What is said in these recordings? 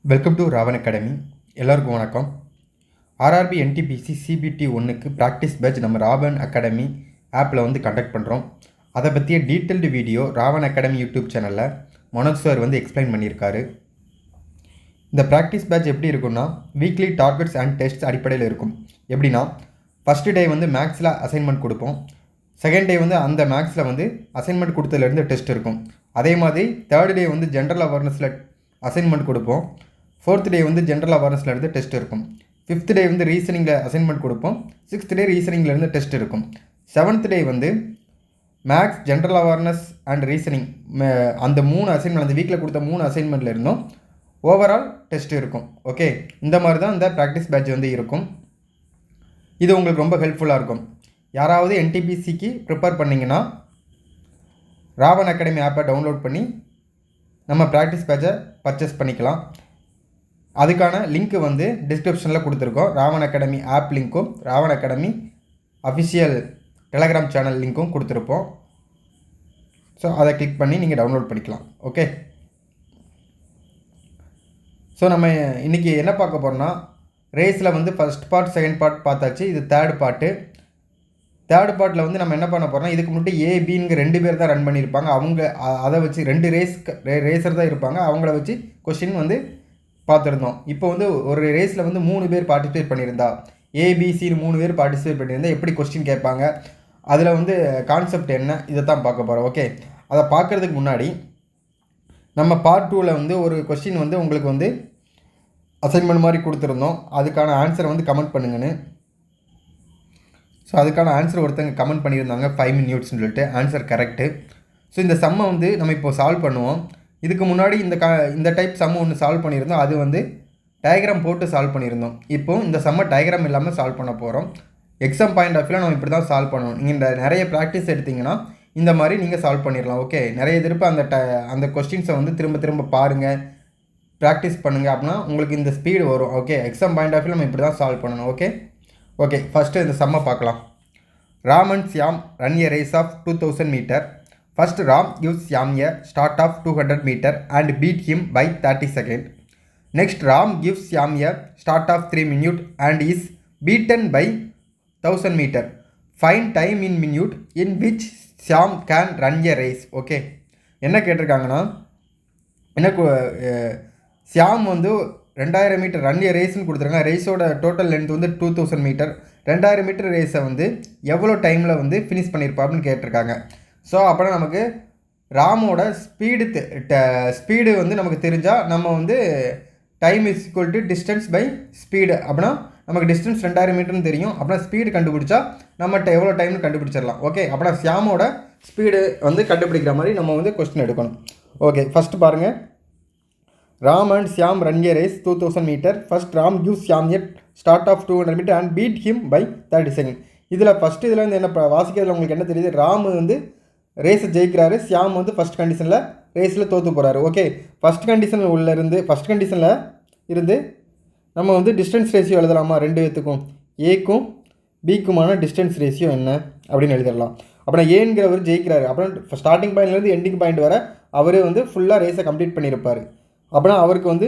Welcome to Raavan academy. எல்லாருக்கும் வணக்கம். RRB NTPC CBT 1க்கு ப்ராக்டிஸ் பேட்ச் நம்ம ராவன் அகாடமி ஆப்பில் வந்து கண்டக்ட் பண்ணுறோம். அதை பற்றிய detailed video Raavan academy YouTube சேனலில் மனோஜ் சார் வந்து எக்ஸ்பிளைன் பண்ணியிருக்காரு. இந்த ப்ராக்டிஸ் பேட்ச் எப்படி இருக்குன்னா, வீக்லி டார்கெட்ஸ் அண்ட் டெஸ்ட்ஸ் அடிப்படையில் இருக்கும். எப்படின்னா, ஃபஸ்ட்டு டே வந்து மேக்ஸில் அசைன்மெண்ட் கொடுப்போம். செகண்ட் டே வந்து அந்த மேக்ஸில் வந்து அசைன்மெண்ட் கொடுத்ததுலேருந்து டெஸ்ட் இருக்கும். அதே மாதிரி தேர்ட் டே வந்து ஜென்ரல் அவேர்னஸில் அசைன்மெண்ட் கொடுப்போம். ஃபோர்த் டே வந்து ஜென்ரல் அவேர்னஸில் இருந்து டெஸ்ட் இருக்கும். ஃபிஃப்த் டே வந்து ரீசனிங்கில் அசைன்மெண்ட் கொடுப்போம். சிக்ஸ்த் டே ரீசனிங்லேருந்து டெஸ்ட் இருக்கும். செவன்த் டே வந்து maths, general awareness and reasoning அந்த 3 அசைன்மெண்ட், அந்த வீக்கில் கொடுத்த 3 அசைன்மெண்ட்டில் இருந்தும் ஓவரால் டெஸ்ட் இருக்கும். ஓகே, இந்த மாதிரி தான் இந்த ப்ராக்டிஸ் பேட்ச் வந்து இருக்கும். இது உங்களுக்கு ரொம்ப ஹெல்ப்ஃபுல்லாக இருக்கும். யாராவது என்டிபிசிக்கு ப்ரிப்பேர் பண்ணிங்கன்னா ராவன் அகாடமி ஆப்பை டவுன்லோட் பண்ணி நம்ம ப்ராக்டிஸ் பேட்சை பர்ச்சேஸ் பண்ணிக்கலாம். அதுக்கான லிங்க் வந்து டிஸ்கிரிப்ஷனில் கொடுத்துருக்கோம். ராவன் அகாடமி ஆப் லிங்க்கும் Raavan academy official Telegram channel லிங்க்கும் கொடுத்துருப்போம். ஸோ அதை கிளிக் பண்ணி நீங்கள் டவுன்லோட் பண்ணிக்கலாம். ஓகே, ஸோ நம்ம இன்றைக்கி என்ன பார்க்க போகிறோம்னா, ரேஸில் வந்து ஃபஸ்ட் பார்ட், செகண்ட் பார்ட் பார்த்தாச்சு. இது தேர்ட் பார்ட்டில் வந்து நம்ம என்ன பண்ண போகிறோம்னா, இதுக்கு முன்னாடி ஏபின்னு 2 பேர் தான் ரன் பண்ணியிருப்பாங்க. அவங்க அதை வச்சு 2 ரேசர் தான் இருப்பாங்க. அவங்கள வச்சு கொஸ்டின் வந்து பார்த்துருந்தோம். இப்போ வந்து ஒரு ரேஸில் வந்து 3 பேர் பார்ட்டிசிபேட் பண்ணியிருந்தா, ஏபிசின்னு 3 பேர் பார்ட்டிசிபேட் பண்ணியிருந்தால் எப்படி கொஸ்டின் கேட்பாங்க, அதில் வந்து கான்செப்ட் என்ன, இதை தான் பார்க்க போகிறோம். ஓகே, அதை பார்க்குறதுக்கு முன்னாடி நம்ம பார்ட் 2ல் வந்து ஒரு கொஸ்டின் வந்து உங்களுக்கு வந்து அசைன்மெண்ட் மாதிரி கொடுத்துருந்தோம். அதுக்கான ஆன்சரை வந்து கமெண்ட் பண்ணுங்கன்னு. ஸோ அதுக்கான ஆன்சர் ஒருத்தங்க கமெண்ட் பண்ணியிருந்தாங்க 5 மினிட்ஸ்னு சொல்லிட்டு. Answer correct. ஸோ இந்த சம்மை வந்து நம்ம இப்போ சால்வ் பண்ணுவோம். இதுக்கு முன்னாடி இந்த டைப் சம் ஒன்று சால்வ் பண்ணியிருந்தோம். அது வந்து டயக்ராம் போட்டு சால்வ் பண்ணியிருந்தோம். இப்போது இந்த சம்மை டயக்ராம் இல்லாமல் சால்வ் பண்ண போகிறோம். எக்ஸாம் பாயிண்ட் ஆஃப் வியூவில் நம்ம இப்படி தான் சால்வ் பண்ணணும். நீங்கள் நிறைய ப்ராக்டிஸ் எடுத்திங்கன்னா இந்த மாதிரி நீங்கள் சால்வ் பண்ணிடலாம். ஓகே, நிறைய திருப்ப அந்த கொஸ்டின்ஸை வந்து திரும்ப திரும்ப பாருங்கள், ப்ராக்டிஸ் பண்ணுங்கள். அப்படின்னா உங்களுக்கு இந்த ஸ்பீடு வரும். ஓகே, எக்ஸாம் பாயிண்ட் ஆஃப் வியூவில் நம்ம இப்படி தான் சால்வ் பண்ணணும். ஓகே, ஃபஸ்ட்டு இந்த சம்மை பார்க்கலாம். Ram and Shyam run a race of 2000 meter. First, Ram gives Shyam a start of 200 meter and beat him by 30 seconds. Next, Ram gives Shyam a start of 3 minutes and is beaten by 1000 meter. Find time in minute in which Shyam can run a race. Okay, என்ன கேட்டிருக்காங்கன்னா, எனக்கு ஷியாம் வந்து 2000 metre run ஏ ரேஸ்ன்னு கொடுத்துருக்காங்க. ரேஸோட total length வந்து 2000 metre. 2000 metre ரேஸை வந்து எவ்வளோ டைமில் வந்து finish பண்ணியிருப்பாப்புன்னு கேட்டிருக்காங்க. ஸோ அப்படின்னா நமக்கு ராமோட ஸ்பீடு வந்து நமக்கு தெரிஞ்சால் நம்ம வந்து time is equal to distance by speed. அப்படின்னா நமக்கு டிஸ்டன்ஸ் 2000 மீட்டர்னு தெரியும். அப்படின்னா ஸ்பீடு கண்டுபிடிச்சா நம்மகிட்ட எவ்வளோ டைம்னு கண்டுபிடிச்சிடலாம். ஓகே, அப்படின்னா ஷியாமோட ஸ்பீடு வந்து கண்டுபிடிக்கிற மாதிரி நம்ம வந்து கொஸ்டின் எடுக்கணும். ஓகே, ஃபஸ்ட்டு பாருங்கள். Ram and Shyam run a race 2000 meter. First, Ram gives Shyam a start of 200 meter and beat him by 30 seconds. இதில் ஃபஸ்ட்டு இதில் வந்து என்ன வாசிக்கிறதுல உங்களுக்கு என்ன தெரியுது, ராம் வந்து ரேஸை ஜெயிக்கிறாரு, ஷியாம் வந்து ஃபஸ்ட் கண்டிஷனில் ரேஸில் தோற்று போகிறாரு. ஓகே, ஃபஸ்ட் கண்டிஷனில் இருந்து நம்ம வந்து டிஸ்டன்ஸ் ரேஷியோ எழுதலாமா? 2 பேத்துக்கும், ஏக்கும் பிக்குமான டிஸ்டன்ஸ் ரேஷியோ என்ன அப்படின்னு எழுதிடலாம். அப்புறம் ஏங்கிறவர் ஜெயிக்கிறாரு. அப்புறம் ஸ்டார்டிங் பாயிண்ட்லேருந்து எண்டிங் பாயிண்ட் வர அவரே வந்து ஃபுல்லாக ரேஸை கம்ப்ளீட் பண்ணியிருப்பார். அப்படின்னா அவருக்கு வந்து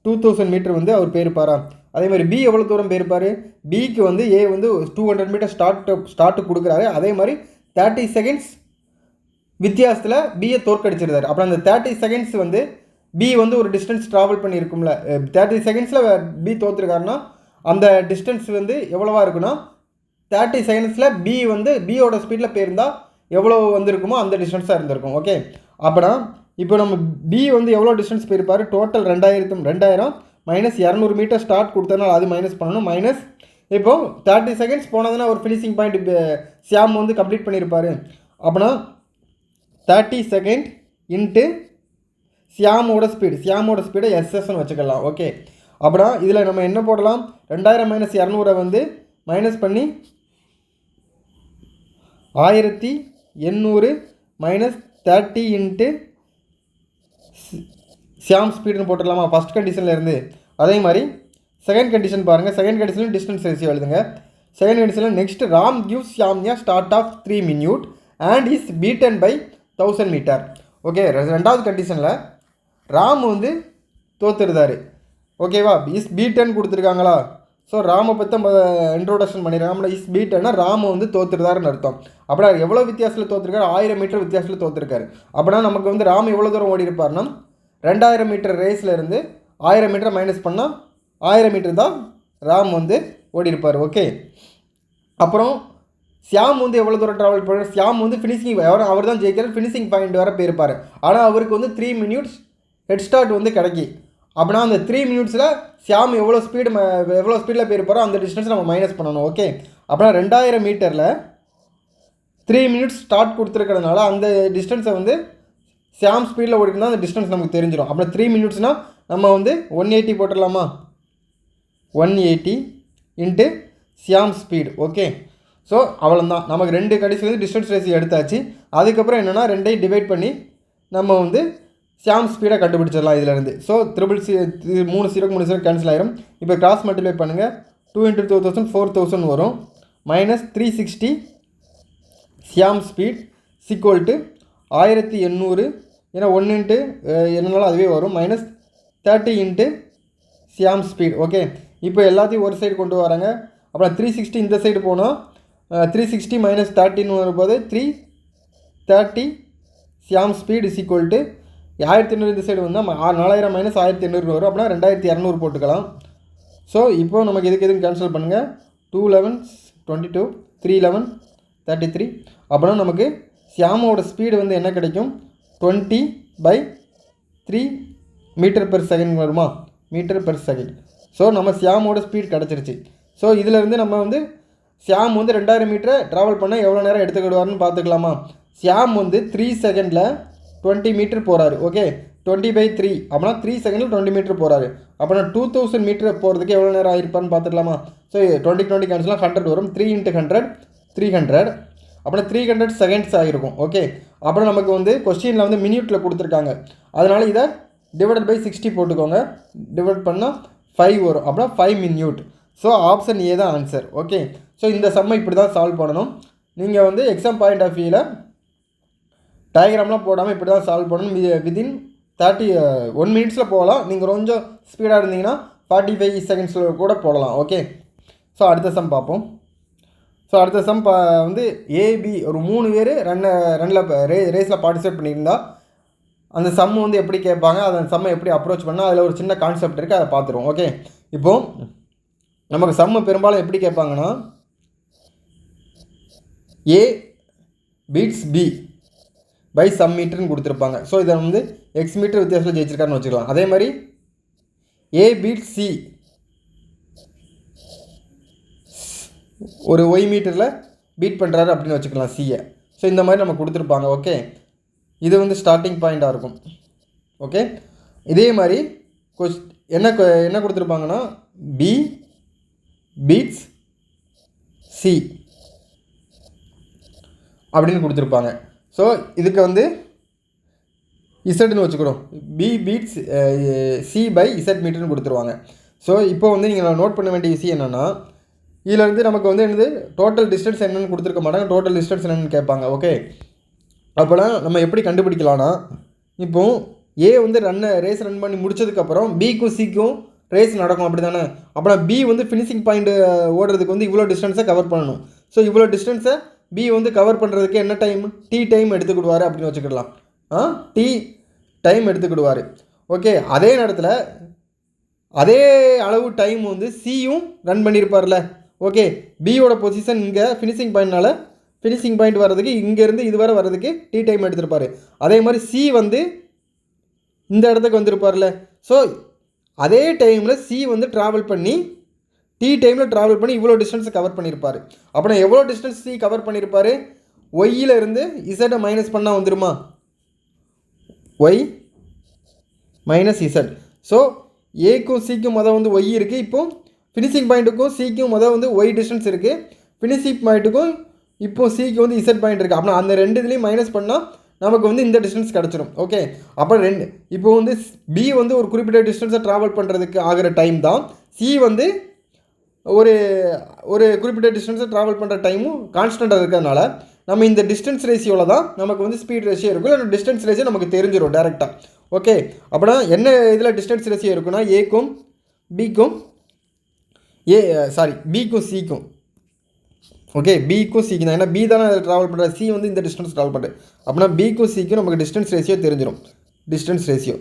2000 மீட்டர் வந்து அவர் போயிருப்பாரா? அதே மாதிரி பி எவ்வளோ தூரம் போயிருப்பார்? பிக்கு வந்து ஏ வந்து 200 மீட்டர் ஸ்டார்ட்டு கொடுக்குறாரு. அதே மாதிரி 30 செகண்ட்ஸ் வித்தியாசத்தில் பியை தோற்கடிச்சிருந்தார். அப்புறம் அந்த 30 செகண்ட்ஸ் வந்து பி வந்து ஒரு டிஸ்டன்ஸ் ட்ராவல் பண்ணியிருக்கும்ல. 30 செகண்ட்ஸில் பி தோற்றுருக்காருன்னா அந்த டிஸ்டன்ஸ் வந்து எவ்வளோவா இருக்குன்னா, 30 செகண்ட்ஸில் பி வந்து பியோட ஸ்பீடில் போயிருந்தால் எவ்வளோ வந்திருக்குமோ அந்த டிஸ்டன்ஸாக இருந்திருக்கும். ஓகே, அப்படின்னா இப்போ நம்ம பி வந்து எவ்வளோ டிஸ்டன்ஸ் போயிருப்பார்? டோட்டல் 2000 மைனஸ் 200 மீட்டர் ஸ்டார்ட் கொடுத்ததுனால அது மைனஸ் பண்ணணும். மைனஸ் இப்போது 30 செகண்ட்ஸ் போனதுன்னா ஒரு ஃபினிஷிங் பாயிண்ட் ஷியாம் வந்து கம்ப்ளீட் பண்ணியிருப்பார். அப்படின்னா 30 செகண்ட் இன்ட்டு ஷியாமோட ஸ்பீடை எஸ்எஸ்ன்னு வச்சுக்கலாம். ஓகே, அப்படின்னா இதில் நம்ம என்ன போடலாம்? 2000 மைனஸ் 200 வந்து மைனஸ் பண்ணி 1800 மைனஸ் 30 இன்ட்டு ஷியாம் ஸ்பீடுன்னு போட்டுடலாமா ஃபஸ்ட் கண்டிஷனில் இருந்து? அதே மாதிரி செகண்ட் கண்டிஷன் பாருங்கள். செகண்ட் கண்டிஷனில் டிஸ்டன்ஸ் ரேஷியோ எழுதுங்க. செகண்ட் கண்டிஷனில் next Ram gives Shyam a start of 3 minutes and is beaten by 1000 metre. Okay, ரெண்டாவது கண்டிஷனில் ராம் வந்து தோத்துருந்தார். ஓகேவா? இஸ் பீட்டன் கொடுத்துருக்காங்களா? ஸோ ராமை பற்றி நம்ம இன்ட்ரோடக்ஷன் பண்ணிடுறாங்க. இஸ் பீட்டன்னா ராம வந்து தோத்துருதாருன்னு அர்த்தம். அப்படின்னா எவ்வளோ வித்தியாசத்தில் தோற்றுருக்காரு? 1000 மீட்டர் வித்தியாசத்தில் தோற்றுருக்காரு. அப்படின்னா நமக்கு வந்து ராம் எவ்வளோ தூரம் ஓடி இருப்பார்னா 2000 மீட்டர் ரேஸில் இருந்து 1000 மீட்டர் மைனஸ் பண்ணால் 1000 மீட்டர் தான் ராம் வந்து ஓடி இருப்பார். ஓகே. அப்புறம் ஷியாம் வந்து எவ்வளோ தூரம் ட்ராவல் பண்ணுறாரு? ஷியாம் வந்து ஃபினிஷிங் அவர் தான் ஜெயிக்கிறார், ஃபினிஷிங் பாயிண்ட் வர போயிருப்பார். ஆனால் அவருக்கு வந்து 3 மினிட்ஸ் ஹெட் ஸ்டார்ட் வந்து கிடைக்கி. அப்படின்னா அந்த 3 மினிட்ஸில் ஷியாம் எவ்வளோ ஸ்பீடில் போயிருப்பாரோ அந்த டிஸ்டன்ஸ் நம்ம மைனஸ் பண்ணணும். ஓகே. அப்படின்னா 2000 மீட்டரில் 3 மினிட்ஸ் ஸ்டார்ட் கொடுத்துருக்கிறதுனால அந்த டிஸ்டன்ஸை வந்து ஷியாம் ஸ்பீடில் ஓடினா அந்த டிஸ்டன்ஸ் நமக்கு தெரிஞ்சிடும். அப்புறம் 3 மினிட்ஸ்னால் நம்ம வந்து 180 போட்டுடலாமா? 180 into Shyam speed. Okay. So அவ்வளோதான். நமக்கு 2 கடைசிலேருந்து டிஸ்டன்ஸ் ரேஷியோ எடுத்தாச்சு. அதுக்கப்புறம் என்னென்னா 2ஐயும் டிவைட் பண்ணி நம்ம வந்து ஷியாம் ஸ்பீடை கண்டுபிடிச்சிடலாம் இதிலேருந்து. ஸோ 3 கேன்சல் ஆயிரும். இப்போ கிராஸ் மல்டிப்ளை பண்ணுங்கள். 2 × 2000 4000 வரும். Minus 360 Shyam speed = 1800. ஏன்னா 1 இன்ட்டு என்னனாலும் அதுவே வரும். Minus 30 into Shyam speed. Okay. இப்போ எல்லாத்தையும் ஒரு சைடு கொண்டு வராங்க. அப்புறம் 360 இந்த சைடு போனால் 360 மைனஸ் 13 வரும்போது 330 ஷியாம் ஸ்பீட் = 1500. இந்த சைடு வந்தால் 4000 மைனஸ் 1800 வரும். அப்படின்னா 2200 போட்டுக்கலாம். ஸோ இப்போ நமக்கு எதுவும் கேன்சல் பண்ணுங்கள். 2 11 22 3 11 33. அப்படின்னா நமக்கு ஷியாமோட ஸ்பீடு வந்து என்ன கிடைக்கும்? 20/3 மீட்டர்/செகண்ட் வருமா? மீட்டர்/செகண்ட். ஸோ நம்ம ஷியாமோட ஸ்பீட் கிடச்சிருச்சு. ஸோ இதிலேருந்து நம்ம வந்து ஷியாம் வந்து 2000 மீட்டரை ட்ராவல் பண்ண எவ்வளோ நேரம் எடுத்துக்கிடுவார்னு பார்த்துக்கலாமா? ஷியாம் வந்து 3 செகண்டில் 20 மீட்டர் போகிறாரு. ஓகே. 20/3 அப்படின்னா 3 செகண்டில் 20 மீட்டர் போகிறாரு. அப்படின்னா 2000 மீட்டர் போகிறதுக்கு எவ்வளோ நேரம் ஆகிருப்பான்னு பார்த்துக்கலாமா? ஸோ 20 கேன்சலாம் 100 வரும். 3 × 100 300. அப்படின்னா 300 செகண்ட்ஸ் ஆகிருக்கும். ஓகே. அப்புறம் நமக்கு வந்து கொஸ்டினில் வந்து மினியூட்டில் கொடுத்துருக்காங்க. அதனால் இதை /60 போட்டுக்கோங்க. டிவைட் பண்ணால் 5 வரும். அப்படின்னா 5 மினியூட். ஸோ ஆப்ஷன் ஏ தான் ஆன்சர். ஓகே. ஸோ இந்த சம்மை இப்படி தான் சால்வ் பண்ணணும். நீங்கள் வந்து எக்ஸாம் பாயிண்ட் ஆஃப் வியூவில் டயக்ராம்லாம் போடாமல் இப்படி தான் சால்வ் பண்ணணும். வித்தின் 1 மினிட்ஸில் போகலாம். நீங்கள் கொஞ்சம் ஸ்பீடாக இருந்தீங்கன்னா 45 செகண்ட்ஸில் கூட போடலாம். ஓகே. ஸோ அடுத்த சம் பார்ப்போம். ஸோ அடுத்த சம் வந்து ஏபி ஒரு 3 பேர் ரேஸில் பார்ட்டிசிபேட் பண்ணியிருந்தா அந்த சம் வந்து எப்படி கேட்பாங்க, அந்த சம்மை எப்படி அப்ரோச் பண்ணால் அதில் ஒரு சின்ன கான்செப்ட் இருக்குது, அதை பார்த்துருவோம். ஓகே. இப்போது நமக்கு சம்மு பெரும்பாலும் எப்படி கேட்பாங்கன்னா ஏ பீட்ஸ் பி பை சம் மீட்டர்னு கொடுத்துருப்பாங்க. ஸோ இதை வந்து எக்ஸ் மீட்டர் வித்தியாசத்தில் ஜெயிச்சிருக்காருன்னு வச்சுக்கலாம். அதே மாதிரி ஏ பீட் சி ஒரு ஒய் மீட்டரில் பீட் பண்ணுறாரு அப்படின்னு வச்சுக்கலாம் சியை. ஸோ இந்த மாதிரி நம்ம கொடுத்துருப்பாங்க. ஓகே. இது வந்து ஸ்டார்டிங் பாயிண்ட்டாக இருக்கும். ஓகே. இதே மாதிரி என்ன கொடுத்துருப்பாங்கன்னா பி பீட்ஸ் சி அப்படின்னு கொடுத்துருப்பாங்க. ஸோ இதுக்கு வந்து இசட்னு வச்சுக்கிறோம். B beats C by Z மீட்டர்னு கொடுத்துருவாங்க. ஸோ இப்போ வந்து நீங்கள் நோட் பண்ண வேண்டிய விஷயம் என்னென்னா இதிலேருந்து நமக்கு வந்து என்னது டோட்டல் டிஸ்டன்ஸ் என்னென்னு கொடுத்துருக்க மாட்டாங்க. டோட்டல் டிஸ்டன்ஸ் என்னென்னு கேட்பாங்க. ஓகே. அப்போலாம் நம்ம எப்படி கண்டுபிடிக்கலாம்னா இப்போது ஏ வந்து ரேஸ் ரன் பண்ணி முடிச்சதுக்கப்புறம் பிக்கும் சிக்கும் ரேஸ் நடக்கும். அப்படி தானே? அப்படின்னா பி வந்து ஃபினிஷிங் பாயிண்ட் ஓடுறதுக்கு வந்து இவ்வளோ டிஸ்டன்ஸை கவர் பண்ணணும். ஸோ இவ்வளோ டிஸ்டன்ஸை பி வந்து கவர் பண்ணுறதுக்கு என்ன டைம்? டி டைம் எடுத்துக்கிடுவார் அப்படின்னு வச்சுக்கிடலாம். டி டைம் எடுத்துக்கிடுவார். ஓகே. அதே நேரத்தில் அதே அளவு டைம் வந்து சியும் ரன் பண்ணியிருப்பார்ல. ஓகே. பியோட பொசிஷன் இங்கே ஃபினிஷிங் பாயிண்ட்னால ஃபினிஷிங் பாயிண்ட் வர்றதுக்கு இங்கேருந்து இது வரை வர்றதுக்கு டி டைம் எடுத்திருப்பார். அதே மாதிரி சி வந்து இந்த இடத்துக்கு வந்திருப்பார்ல. ஸோ அதே டைமில் சி வந்து ட்ராவல் பண்ணி டி டைமில் ட்ராவல் பண்ணி இவ்வளோ டிஸ்டன்ஸை கவர் பண்ணியிருப்பார். அப்படின்னா எவ்வளோ டிஸ்டன்ஸ் சி கவர் பண்ணியிருப்பார்? ஒய்யில் இருந்து இசட்டை மைனஸ் பண்ணால் வந்துடுமா? Y minus Z. ஸோ ஏக்கும் சிக்கும் மொதல் வந்து ஒய் இருக்குது. இப்போது ஃபினிஷிங் பாயிண்ட்டுக்கும் சிக்கும் மொதல் வந்து ஒய் டிஸ்டன்ஸ் இருக்குது. ஃபினிஷிங் பாயிண்ட்டுக்கும் இப்போது சிக்கு வந்து இசட் பாயிண்ட் இருக்குது. அப்படின்னா அந்த ரெண்டு இதுலேயும் மைனஸ் பண்ணால் நமக்கு வந்து இந்த டிஸ்டன்ஸ் கிடச்சிடும். ஓகே. அப்புறம் இப்போ வந்து பி வந்து ஒரு குறிப்பிட்ட டிஸ்டன்ஸை ட்ராவல் பண்ணுறதுக்கு ஆகிற டைம் தான் சி வந்து ஒரு குறிப்பிட்ட டிஸ்டன்ஸை ட்ராவல் பண்ணுற டைமும் கான்ஸ்டண்ட்டாக இருக்கிறதுனால நம்ம இந்த டிஸ்டன்ஸ் ரேஷியோவில் தான் நமக்கு வந்து ஸ்பீட் ரேஷியோ இருக்கும். இல்லை டிஸ்டன்ஸ் ரேஷியோ நமக்கு தெரிஞ்சிடும் டேரெக்டாக. ஓகே, அப்படின்னா என்ன இதில் டிஸ்டன்ஸ் ரேஷியோ இருக்குன்னா ஏக்கும் பிக்கும் பிக்கும் சிக்கும். ஓகே, பிக்கும் சிக்கும் தான். ஏன்னா பி தானே ட்ராவல் பண்ணுற, சி வந்து இந்த டிஸ்டன்ஸ் ட்ராவல் பண்ணுறது. அப்படின்னா பிக்கும் சிக்கும் நமக்கு டிஸ்டன்ஸ் ரேஷியோ தெரிஞ்சிடும். Distance ratio.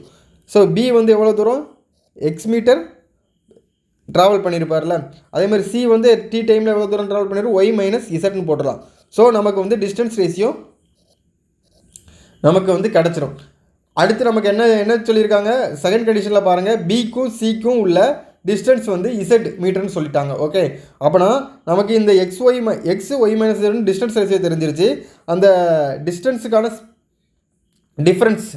ஸோ பி வந்து எவ்வளோ தூரம் எக்ஸ் மீட்டர் ட்ராவல் பண்ணியிருப்பார்ல, அதே மாதிரி சி வந்து டி டைமில் எவ்வளோ தூரம் ட்ராவல் பண்ணிடும், ஒய் மைனஸ் இசட்னு போட்டுடலாம். ஸோ நமக்கு வந்து டிஸ்டன்ஸ் ரேஷியோ நமக்கு வந்து கிடச்சிரும். அடுத்து நமக்கு என்ன சொல்லியிருக்காங்க, செகண்ட் கண்டிஷனில் பாருங்கள், பிக்கும் சிக்கும் உள்ள டிஸ்டன்ஸ் வந்து இசட் மீட்டர்னு சொல்லிட்டாங்க. ஓகே, அப்போனா நமக்கு இந்த எக்ஸ் ஒய் மைனஸ் இசட்னு டிஸ்டன்ஸ் ரேஷியோ தெரிஞ்சிருச்சு. அந்த டிஸ்டன்ஸுக்கான டிஃப்ரென்ஸ்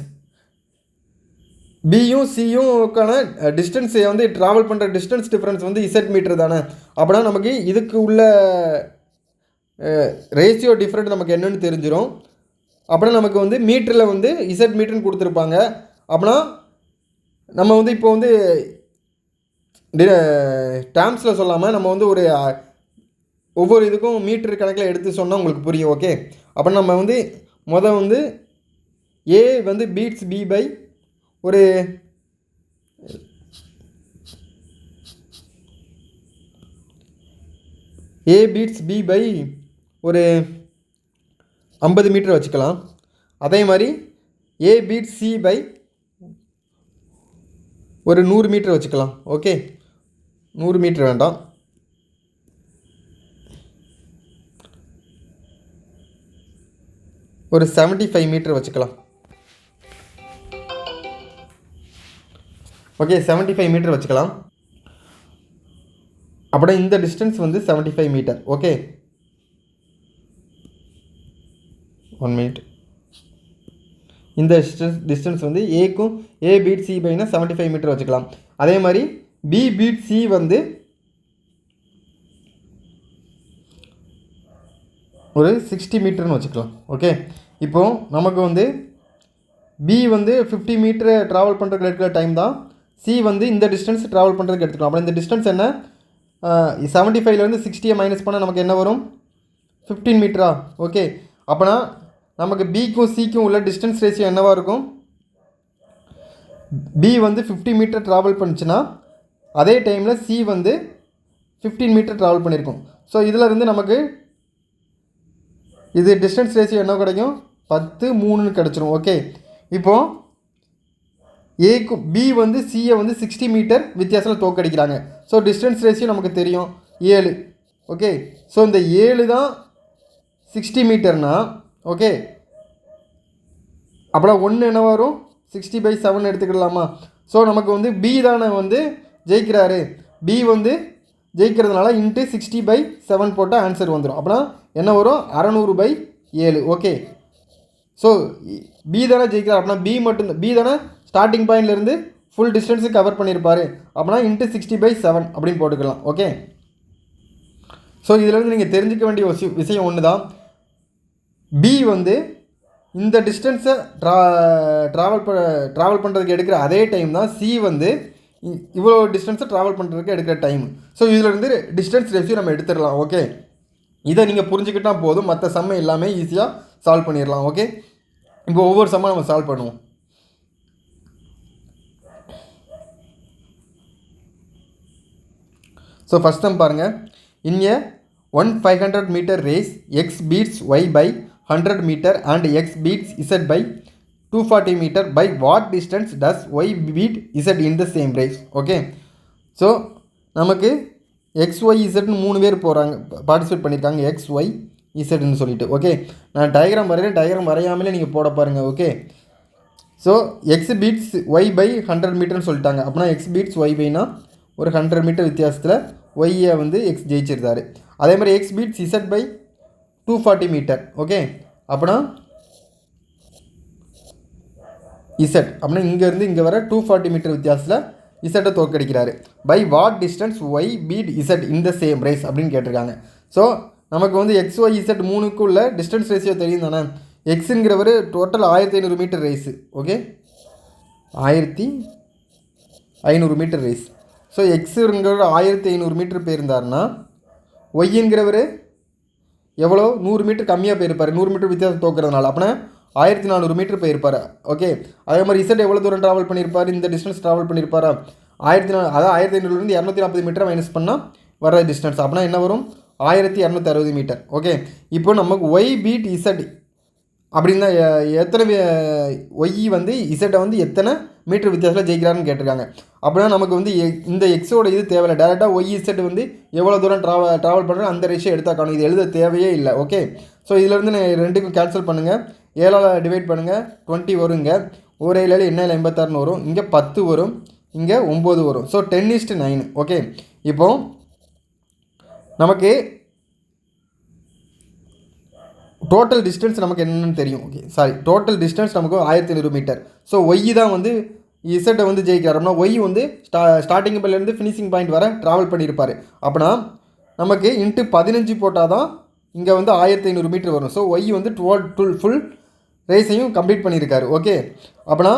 பியும் சியும்க்கான டிஸ்டன்ஸை வந்து ட்ராவல் பண்ணுற டிஸ்டன்ஸ் டிஃப்ரென்ஸ் வந்து இசட் மீட்டர் தானே. அப்படின்னா நமக்கு இதுக்கு உள்ள ரேஷியோ டிஃப்ரெண்ட் நமக்கு என்னென்னு தெரிஞ்சிடும். அப்படின்னா நமக்கு வந்து மீட்டரில் வந்து இசட் மீட்டர்னு கொடுத்துருப்பாங்க. அப்படின்னா நம்ம வந்து இப்போ வந்து டேர்ம்ஸில் சொல்லாமல் நம்ம வந்து ஒவ்வொரு இதுக்கும் மீட்டர் கணக்கில் எடுத்து சொன்னால் உங்களுக்கு புரியும். ஓகே, அப்போ நம்ம வந்து வந்து ஏ வந்து பீட்ஸ் பி பை ஒரு ஏ பீட்ஸ் பி பை ஒரு 50 மீட்டர் வச்சுக்கலாம். அதே மாதிரி ஏ பீட் சி பை ஒரு 100 மீட்டர் வச்சுக்கலாம். ஓகே, 100 மீட்டர் வேண்டாம், ஒரு 75 மீட்டர் வச்சுக்கலாம். ஓகே, 75 மீட்டர் வச்சுக்கலாம். அப்படின்னா இந்த டிஸ்டன்ஸ் வந்து 75 மீட்டர். Okay, 1 minute. இந்த டிஸ்டன்ஸ் வந்து ஏ பீட் சி பைனா 75 மீட்டர் வச்சுக்கலாம். அதே மாதிரி பி பீட் சி வந்து ஒரு 60 மீட்டர்னு வச்சுக்கலாம். ஓகே, இப்போது நமக்கு வந்து பி வந்து 50 மீட்டர் ட்ராவல் பண்ணுறதுக்கு எடுக்கிற டைம் தான், சி வந்து இந்த டிஸ்டன்ஸ் ட்ராவல் பண்ணுறதுக்கு எடுத்துக்கலாம். அப்புறம் இந்த டிஸ்டன்ஸ் என்ன, 75லேருந்து 60 மைனஸ் பண்ணால் நமக்கு என்ன வரும், 15 மீட்டரா. ஓகே, அப்போனா நமக்கு பிக்கும் சிக்கும் உள்ள டிஸ்டன்ஸ் ரேஷியோ என்னவாக இருக்கும், பி வந்து 50 மீட்டர் ட்ராவல் பண்ணிச்சுன்னா அதே டைமில் சி வந்து 15 மீட்டர் ட்ராவல் பண்ணியிருக்கும். ஸோ இதில் இருந்து நமக்கு இது டிஸ்டன்ஸ் ரேஷியோ என்ன கிடைக்கும், 10:3 கிடச்சிரும். ஓகே, இப்போது ஏக்கும் பி வந்து சியை வந்து 60 மீட்டர் வித்தியாசத்தில் தோக்கடிக்கிறாங்க. ஸோ டிஸ்டன்ஸ் ரேஷியோ நமக்கு தெரியும் 7. ஓகே, ஸோ இந்த 7 தான் 60 மீட்டர்னா. ஓகே, அப்புறம் 1 என்ன வரும், 60/7 எடுத்துக்கிடலாமா. ஸோ நமக்கு வந்து பி தானே வந்து ஜெயிக்கிறாரு, பி வந்து ஜெயிக்கிறதுனால இன்ட்டு 60/7 போட்டால் ஆன்சர் வந்துடும். அப்படின்னா என்ன வரும், 600/7. ஓகே, ஸோ பி தானே ஜெயிக்கிறார். அப்படின்னா பி தானே ஸ்டார்டிங் பாயிண்ட்லேருந்து ஃபுல் டிஸ்டன்ஸு கவர் பண்ணியிருப்பார். அப்படின்னா இன்ட்டு 60/7 அப்படின்னு போட்டுக்கலாம். ஓகே, ஸோ இதிலேருந்து நீங்கள் தெரிஞ்சிக்க வேண்டிய விஷயம் ஒன்று தான், பி வந்து இந்த டிஸ்டன்ஸை ட்ராவல் பண்ணுறதுக்கு எடுக்கிற அதே டைம் தான் சி வந்து இவ்வளோ டிஸ்டன்ஸை ட்ராவல் பண்ணுறதுக்கு எடுக்கிற டைம். ஸோ இதிலேருந்து டிஸ்டன்ஸ் ரேஷியோ நம்ம எடுத்துடலாம். ஓகே, இதை நீங்கள் புரிஞ்சுக்கிட்டால் போதும், மற்ற சம்மை எல்லாமே ஈஸியாக சால்வ் பண்ணிடலாம். ஓகே, இப்போ ஒவ்வொரு சம்மாக நம்ம சால்வ் பண்ணுவோம். ஸோ ஃபஸ்ட் சம் பாருங்கள், in a 1,500 metre race X beats Y by 100 metre and X beats Z by 240 metre by what distance does Y beat Z in the same race. Okay, so நமக்கு X Y இசட்னு 3 பேர் participate பண்ணியிருக்காங்க, X Y இசட்னு சொல்லிட்டு. Okay, நான் diagram வரைகிறேன், diagram வரையாமலே நீங்கள் போட பாருங்கள். Okay, so X beats Y by 100 மீட்டர்னு சொல்லிட்டாங்க. அப்படின்னா எக்ஸ் பீட்ஸ் ஒய் பைனா ஒரு 100 மீட்டர் வித்தியாசத்தில் ஒய்யை வந்து எக்ஸ் ஜெயிச்சிருந்தார். அதே மாதிரி X beats Z by 240 metre. Okay, அப்படின்னா இசட் அப்படின்னா இங்கேருந்து இங்கே வர 240 மீட்டர் வித்தியாசத்தில் இசட்டை தோற்கடிக்கிறாரு. By what distance Y beat Z in the same race அப்படின்னு கேட்டிருக்காங்க. ஸோ நமக்கு வந்து எக்ஸ் ஒய் இசட் 3க்கு உள்ள டிஸ்டன்ஸ் ரேஷியோ தெரியும் தானே. எக்ஸுங்கிறவர் total 1500 metre race. Okay, 1500 metre race. So எக்ஸுங்கிறவர் 1500 மீட்டர் போயிருந்தாருன்னா ஒய்ங்கிறவர் எவ்வளோ 100 மீட்டர் கம்மியாக போயிருப்பார், 100 மீட்டர் வித்தியாசம் தோக்கிறதுனால. அப்படின்னா 1400 மீட்டர் போயிருப்பார். ஓகே, அதே மாதிரி இசட் எவ்வளோ தூரம் ட்ராவல் பண்ணியிருப்பார், இந்த டிஸ்டன்ஸ் ட்ராவல் பண்ணியிருப்பாரா, 1400, அதாவது 1500லேருந்து 240 மீட்டர் மைனஸ் பண்ணால் வர டிஸ்டன்ஸ் அப்படின்னா என்ன வரும், 1260 மீட்டர். ஓகே, இப்போ நமக்கு ஒய் பீட் இசட் அப்படின்னா எத்தனை ஒய் வந்து இசட்டை வந்து எத்தனை மீட்டர் வித்தியாசத்தில் ஜெயிக்கிறாருன்னு கேட்டிருக்காங்க. அப்படின்னா நமக்கு வந்து இந்த எக்ஸோட இது தேவையில்லை, டேரெக்டாக ஒய் இசட் வந்து எவ்வளோ தூரம் ட்ராவல் பண்ணுறோம் அந்த ரேஷியோ எடுத்தால் காணும், இது எழுத தேவையே இல்லை. ஓகே, ஸோ இதிலேருந்து ரெண்டுக்கும் கேன்சல் பண்ணுங்கள், 7ஆல் டிவைட் பண்ணுங்கள், 20 வருங்க, ஒரு 7 என்ன 86ன்னு வரும், இங்கே 10 வரும், இங்கே 9 வரும். ஸோ 10:9. ஓகே, இப்போ நமக்கு டோட்டல் டிஸ்டன்ஸ் நமக்கு என்னென்னு தெரியும். ஓகே, சாரி, டோட்டல் டிஸ்டன்ஸ் நமக்கு 1500 மீட்டர். ஸோ ஒய் தான் வந்து இசட்டை வந்து ஜெயிக்கிறாருன்னா ஒய் வந்து ஸ்டார்டிங் பாயிண்ட்லேருந்து ஃபினிஷிங் பாயிண்ட் வர ட்ராவல் பண்ணியிருப்பார். அப்படின்னா நமக்கு இன்ட்டு 15 போட்டால் தான் இங்கே வந்து 1500 மீட்டர் வரும். ஸோ ஒய் வந்து ஃபுல் ரேஸையும் கம்ப்ளீட் பண்ணியிருக்காரு. ஓகே, அப்படின்னா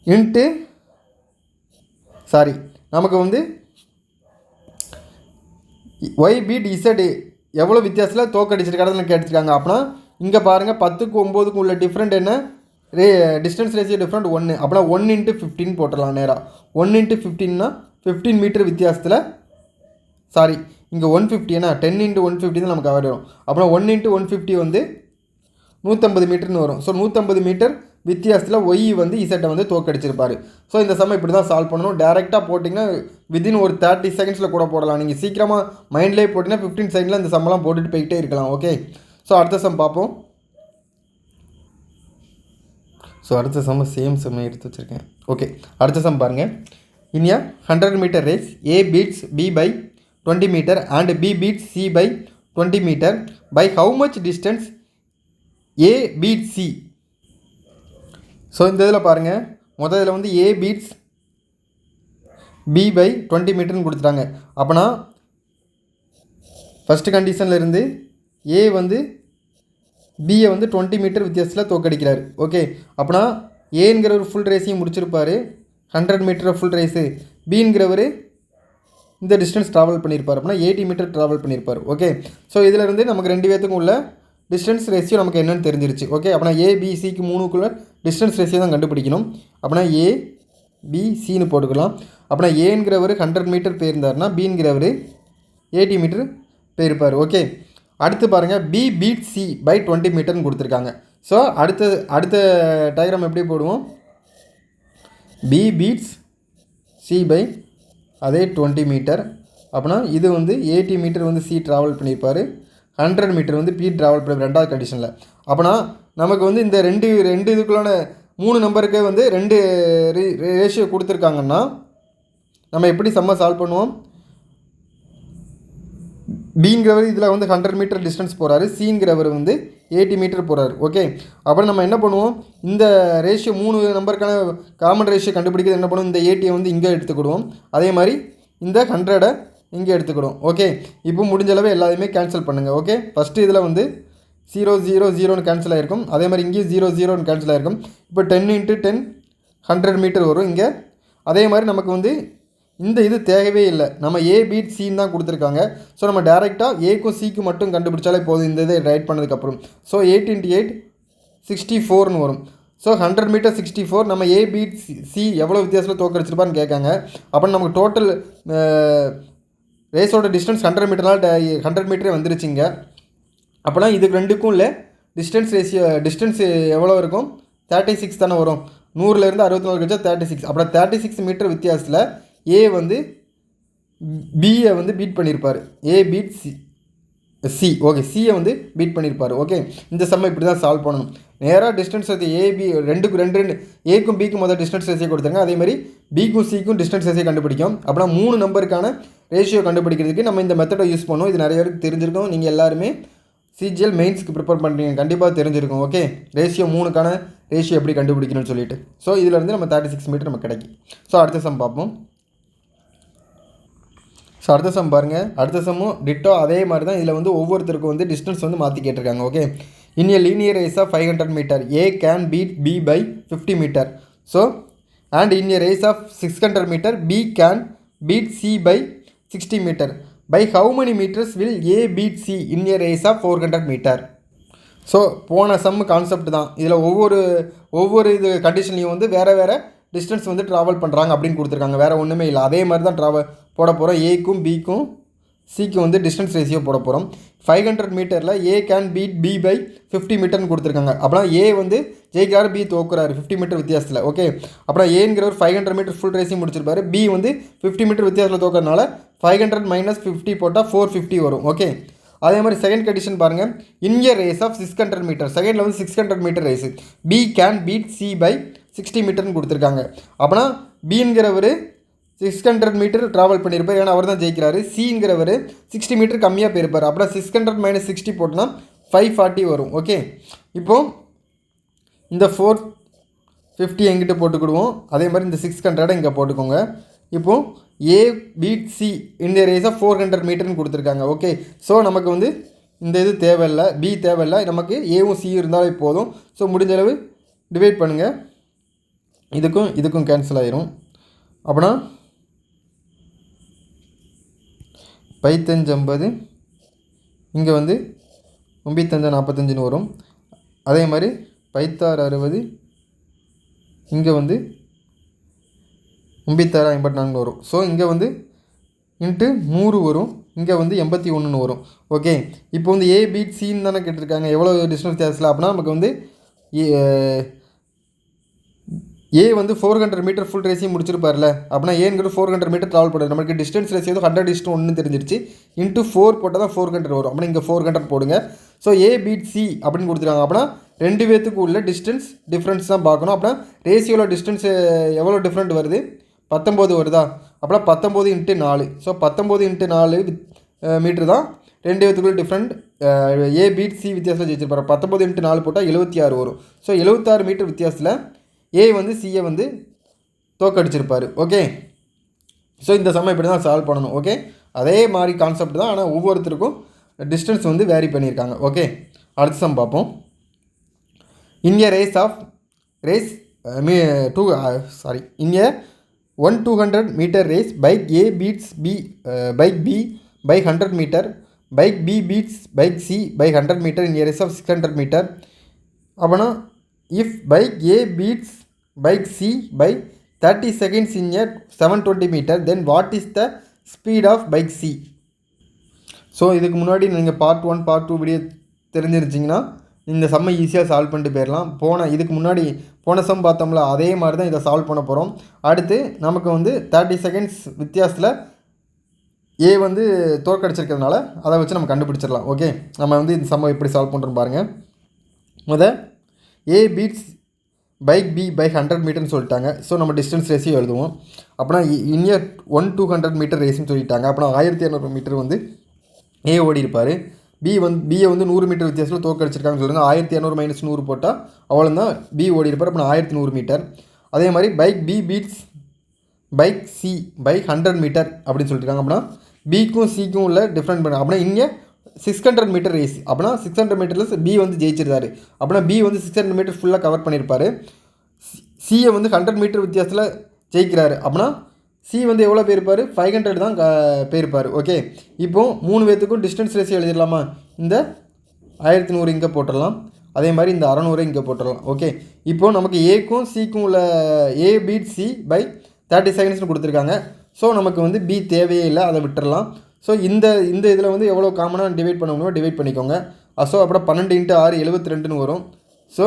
இன்ட்டு நமக்கு வந்து ஒய் பீட் இசட் எவ்வளோ வித்தியாசத்தில் தோக்கடிச்சிருக்காருன்னு கேட்டுருக்காங்க. அப்படின்னா இங்கே பாருங்கள் 10க்கும் 9க்கும் உள்ள டிஃப்ரெண்ட் என்ன, டிஸ்டன்ஸ் ரேஷியோ டிஃப்ரெண்ட் 1. அப்படின்னா 1 × 15 போட்டுடலாம் நேராக. 1 × 15னா 15 மீட்டர் வித்தியாசத்தில், சாரி இங்கே 150 ஏன்னா 10 × 150 தான் நமக்கு வரும். அப்படின்னா 1 × 150 வந்து 150 மீட்டர்னு வரும். ஸோ 150 மீட்டர் வித்தியாசத்தில் ஒய் வந்து இசட்டை வந்து தோக்கடிச்சிருப்பார். ஸோ இந்த சம் இப்படி தான் சால்வ் பண்ணணும். டேரெக்டாக போட்டிங்கன்னா வித்தின் ஒரு 30 செகண்ட்ஸில் கூட போடலாம். நீங்கள் சீக்கிரமாக மைண்ட்லேயே போட்டிங்கன்னா 15 செகண்டில் இந்த சம்மெல்லாம் போட்டுட்டு போய்கிட்டே இருக்கலாம். ஓகே, ஸோ அடுத்த சம் பார்ப்போம். ஸோ அடுத்த சம் சேம் சம் எடுத்து வச்சுருக்கேன். ஓகே, அடுத்த சம் பாருங்கள். In a 100 metre race A beats B by 20 metre and B beats C by 20 metre. by how much distance A beats C? So இந்த இதில் பாருங்கள், இதில் வந்து A beats B by 20 மீட்டர்னு கொடுத்துட்டாங்க. அப்போனா ஃபஸ்ட்டு கண்டிஷனில் இருந்து A வந்து பியை வந்து 20 மீட்டர் வித்தியாசத்தில் தோக்கடிக்கிறார். ஓகே, அப்போனா ஏங்கிற ஒரு ஃபுல் ரேஸையும் முடிச்சிருப்பார், 100 மீட்டர் ஃபுல் ரேஸு. பிங்கிறவர் இந்த டிஸ்டன்ஸ் ட்ராவல் பண்ணியிருப்பார், அப்படின்னா 80 மீட்டர் ட்ராவல் பண்ணியிருப்பார். ஓகே, ஸோ இதில் இருந்து நமக்கு 2 பேர்த்துக்கும் உள்ள டிஸ்டன்ஸ் ரேஷியோ நமக்கு என்னென்னு தெரிஞ்சிருச்சு. ஓகே, அப்படின்னா ஏபிசிக்கு 3க்குள்ள டிஸ்டன்ஸ் ரேஷியோ தான் கண்டுபிடிக்கணும். அப்படின்னா ஏபிசின்னு போட்டுக்கலாம். அப்படின்னா ஏங்கிறவர் 100 மீட்டர் போயிருந்தார்னா பிங்கிறவர் 80 மீட்டர் போயிருப்பார். ஓகே, அடுத்து பாருங்கள், பி பீட் சி பை 20 மீட்டர்னு கொடுத்துருக்காங்க. ஸோ அடுத்த டயக்ராம் எப்படி போடுவோம், பி பீட்ஸ் சி பை அதே 20 மீட்டர். அப்படின்னா இது வந்து 80 மீட்டர் வந்து சி ட்ராவல் பண்ணியிருப்பார், 100 மீட்டர் வந்து பி ட்ராவல் பண்ணி ரெண்டாவது கண்டிஷனில். அப்படின்னா நமக்கு வந்து இந்த ரெண்டு இதுக்குள்ளான 3 நம்பருக்கு வந்து 2 ரேஷியோ கொடுத்துருக்காங்கன்னா நம்ம எப்படி சம்ம சால்வ் பண்ணுவோம். பிங்கிறவர் இதில் வந்து 100 மீட்டர் டிஸ்டன்ஸ் போகிறாரு, சிங்கிறவர் வந்து 80 மீட்டர் போகிறாரு. ஓகே, அப்புறம் நம்ம என்ன பண்ணுவோம், இந்த ரேஷியோ 3 நம்பருக்கான காமன் ரேஷியோ கண்டுபிடிக்கிறது என்ன பண்ணுவோம், இந்த 80 வந்து இங்கே எடுத்துக்கிடுவோம், அதே மாதிரி இந்த 100 இங்கே எடுத்துக்கிடுவோம். ஓகே, இப்போ முடிஞ்சளவு எல்லாத்தையுமே கேன்சல் பண்ணுங்கள். ஓகே, ஃபஸ்ட்டு இதில் வந்து 0 0 0ன்னு கேன்சல் ஆகிருக்கும், அதே மாதிரி இங்கேயும் 0 0ன்னு கேன்சல் ஆகிருக்கும். இப்போ 10 × 10 100 மீட்டர் வரும் இங்கே. அதே மாதிரி நமக்கு வந்து இந்த இது தேவையே இல்லை, நம்ம ஏ பீட் சின்னு தான் கொடுத்துருக்காங்க. ஸோ நம்ம டேரெக்டாக ஏக்கும் சிக்கும் மட்டும் கண்டுபிடிச்சாலே போதும் இந்த இதை ரைட் பண்ணதுக்கப்புறம். ஸோ 8 × 8 64ன்னு வரும். So 100 metre 64. நம்ம ஏ பீட் சி எவ்வளோ வித்தியாசத்தில் தோக்கடிச்சிருப்பான்னு கேட்காங்க. அப்போ நமக்கு டோட்டல் ரேஸோட டிஸ்டன்ஸ் 100 மீட்டர்னால் 100 மீட்டரே வந்துருச்சுங்க. அப்போனா இதுக்கு ரெண்டுக்கும் இல்லை டிஸ்டன்ஸ் எவ்வளோ இருக்கும், 36 தானே வரும். 100லேருந்து 64 கழிச்சா 36. அப்புறம் 36 மீட்டர் வித்தியாசத்தில் ஏ வந்து பியை வந்து பீட் பண்ணியிருப்பார், ஏ பீட் சி. ஓகே, சியை வந்து பீட் பண்ணியிருப்பார். ஓகே, இந்த சம்மை இப்படி தான் சால்வ் பண்ணணும். நேராக டிஸ்டன்ஸ் வந்து ஏபி ரெண்டு ஏக்கும் பிக்கும் முதல் டிஸ்டன்ஸ் ரேஷியோ கொடுத்துருங்க, அதே மாதிரி பிக்கும் சிக்கும் டிஸ்டன்ஸ் ரேஷியோ கண்டுபிடிக்கும். அப்படின்னா 3 நம்பருக்கான ரேஷியோ கண்டுபிடிக்கிறதுக்கு நம்ம இந்த மெத்தடை யூஸ் பண்ணுவோம். இது நிறைய பேருக்கு தெரிஞ்சிருக்கும், நீங்கள் எல்லாருமே சிஜிஎல் மெயின்ஸ்க்கு ப்ரிப்பேர் பண்ணுறீங்க, கண்டிப்பாக தெரிஞ்சிருக்கும். ஓகே, ரேஷியோ 3க்கான ரேஷியோ எப்படி கண்டுபிடிக்கணும்னு சொல்லிட்டு. ஸோ இதிலேருந்து நம்ம 36 மீட்டர் நமக்கு கிடைக்கும். ஸோ அடுத்த சம் பார்ப்போம். ஸோ அடுத்த சம் பாருங்கள், அடுத்த சம்மும் டிட்டோ அதே மாதிரி தான். இதில் வந்து ஒவ்வொருத்தருக்கும் வந்து டிஸ்டன்ஸ் வந்து மாற்றி கேட்டிருக்காங்க. Okay, in a linear race of 500 metre A can beat B by 50 metre. So and in a race of 600 metre B can beat C by 60 metre. by how many meters will A beat C in a race of 400 meter? So போன some concept தான். இதில் ஒவ்வொரு இது கண்டிஷன்லையும் வந்து வேறு distance வந்து travel பண்ணுறாங்க அப்படின்னு கொடுத்துருக்காங்க. வேறு ஒன்றுமே இல்லை. அதே மாதிரி தான் போட போகிறோம். ஏக்கும் பிக்கும் சிக்கு வந்து டிஸ்டன்ஸ் ரேஷியோ போட போகிறோம். 500 மீட்டரில் ஏ கேன் பீட் பி பை 50 மீட்டர்னு கொடுத்துருக்காங்க. அப்படின்னா ஏ வந்து ஜெயிக்கிறாரு, பி தோக்குறாரு 50 மீட்டர் வித்தியாசத்தில். ஓகே, அப்புறம் ஏங்கிறவர் 500 மீட்டர் ஃபுல் ரேஸையும் முடிச்சிருப்பாரு. பி வந்து 50 மீட்டர் வித்தியாசத்தில் தோக்கிறதுனால 500 - 50 போட்டால் 450 வரும். ஓகே, அதே மாதிரி செகண்ட் கண்டிஷன் பாருங்கள். In a race of 600 metre, செகண்டில் வந்து 600 metre race, B can beat C by 60 மீட்டர்னு கொடுத்துருக்காங்க. அப்படின்னா பிங்கிறவர் 600 மீட்டர் ட்ராவல் பண்ணியிருப்பார், ஏன்னா அவர் தான் ஜெயிக்கிறாரு. சிங்கிறவர் 60 மீட்டர் கம்மியாக போயிருப்பார். அப்புறம் 600 - 60 போட்டோன்னா 540 வரும். ஓகே, இப்போது இந்த 450 எங்கிட்ட போட்டுக்கிடுவோம். அதே மாதிரி இந்த 600 இங்கே போட்டுக்கோங்க. இப்போது ஏ பீட் சி இந்த ரேஸாக 400 மீட்டர்னு கொடுத்துருக்காங்க. ஓகே, ஸோ நமக்கு வந்து இந்த இது தேவையில்லை, பி தேவையில்லை, நமக்கு ஏவும் சி இருந்தாலே போதும். ஸோ முடிஞ்ச அளவு டிவைட் பண்ணுங்கள். இதுக்கும் கேன்சல் ஆயிரும். அப்படின்னா 5×5 இங்கே வந்து 9×5 45 வரும். அதே மாதிரி 5×6 60 இங்கே வந்து 9654 வரும். ஸோ இங்கே வந்து இன்ட்டு 100 வரும், இங்கே வந்து 81 வரும். ஓகே, இப்போ வந்து ஏ பீட் சின்னு தானே கேட்டிருக்காங்க, எவ்வளோ டிஸ்டன்ஸ் வித்தியாசத்தில். அப்படின்னா நமக்கு வந்து ஏ வந்து 400 மீட்டர் ஃபுல் ரேஸையும் முடிச்சிருப்பார்ல. அப்படின்னா ஏங்கிற 400 மீட்டர் ட்ராவல் பண்ணுறது. நமக்கு டிஸ்டன்ஸ் ரேஸ் ஏதோ 100:1 தெரிஞ்சிருச்சு. இன்ட்டு 4 போட்டால் தான் 400 வரும். அப்படின்னா இங்கே 400 போடுங்க. ஸோ ஏ பீட் சி அப்படின்னு கொடுத்துருக்காங்க. அப்படின்னா 2 பேத்துக்கு உள்ள டிஃப்ரென்ஸ் தான் பார்க்கணும். அப்படின்னா ரேஷியோவில் டிஸ்டன்ஸ் எவ்வளோ டிஃப்ரெண்ட் வருது, 19 வருதா. அப்படின்னா 19 × 4. ஸோ 19 × 4 மீட்ரு தான் 2 பேத்துக்குள்ள டிஃப்ரெண்ட். ஏ பீட் சி வித்தியாசத்தில் ஜெயிச்சிருப்பார். 19 × 4 போட்டால் 76 வரும். ஸோ 76 மீட்டர் வித்தியாசத்தில் ஏ வந்து சியை வந்து தோக்கடிச்சிருப்பார். ஓகே, ஸோ இந்த சமயம் இப்படி தான் சால்வ் பண்ணணும். ஓகே, அதே மாதிரி கான்செப்ட் தான், ஆனால் ஒவ்வொருத்தருக்கும் டிஸ்டன்ஸ் வந்து வேரி பண்ணியிருக்காங்க. ஓகே, அடுத்த சம் பார்ப்போம். In a 200 metre race bike A beats bike B by 100 metre, bike B beats bike C by 100 metre in a race of 600 metre. அப்படின்னா if bike A beats bike C by 30 seconds in a 720 meter, then what is the speed of bike C? So இதுக்கு முன்னாடி நீங்கள் part 1 part 2 video தெரிஞ்சிருச்சிங்கன்னா இந்த சம்மை ஈஸியாக solve பண்ணிட்டு போயிடலாம். இதுக்கு முன்னாடி போன சம் பார்த்தோம்ல, அதே மாதிரி தான் இதை சால்வ் பண்ண போகிறோம். அடுத்து நமக்கு வந்து 30 செகண்ட்ஸ் வித்தியாசத்தில் ஏ வந்து தோற்கடிச்சிருக்கிறதுனால அதை வச்சு நம்ம கண்டுபிடிச்சிடலாம். ஓகே, நம்ம வந்து இந்த சம்மை எப்படி சால்வ் பண்ணுறோம் பாருங்கள். ஏ பீட்ஸ் பைக் பி பை 100 மீட்டர்னு சொல்லிட்டாங்க. ஸோ நம்ம டிஸ்டன்ஸ் ரேஸையும் எழுதுவோம். அப்படின்னா இன்இயர் 1-200 மீட்டர் ரேஸ்ன்னு சொல்லிட்டாங்க. அப்படின்னா 1200 மீட்டர் வந்து ஏ ஓடி இருப்பார். பியை வந்து 100 மீட்டர் வித்தியாசத்தில் தோற்கடிச்சிருக்காங்கன்னு சொல்லுங்கள். 1200 - 100 போட்டால் அவ்வளோதான் பி ஓடி இருப்பார். அப்படின்னா 1100 மீட்டர். அதே மாதிரி bike B beats bike C by 100 metre அப்படின்னு சொல்லியிருக்காங்க. அப்படின்னா பிக்கும் சிக்கும் உள்ள டிஃப்ரெண்ட் பண்ண. அப்படின்னா இங்கே 600 மீட்டர் ரேஸ். அப்படின்னா 600 மீட்டரில் பி வந்து ஜெயிச்சிருந்தாரு. அப்படின்னா பி வந்து 600 மீட்டர் ஃபுல்லாக கவர் பண்ணியிருப்பார். சியை வந்து 100 மீட்டர் வித்தியாசத்தில் ஜெயிக்கிறாரு. அப்படின்னா சி வந்து எவ்வளோ போயிருப்பார், 500 தான் போயிருப்பார். ஓகே, இப்போது 3 பேத்துக்கும் டிஸ்டன்ஸ் ரேஸ் எழுதிடலாமா. இந்த 1100 இங்கே போட்டுடலாம். அதே மாதிரி இந்த 600 இங்கே போட்டுடலாம். ஓகே, இப்போது நமக்கு ஏக்கும் சிக்கும் உள்ள ஏ பீட் சி பை 30 செகண்ட்ஸ்னு கொடுத்துருக்காங்க. ஸோ நமக்கு வந்து பி தேவையே இல்லை, அதை விட்டுடலாம். ஸோ இந்த இதில் வந்து எவ்வளோ காமனாக டிவைட் பண்ண முடியுமோ டிவைட் பண்ணிக்கோங்க. ஸோ அப்புறம் 12 × 6 72ன்னு வரும். ஸோ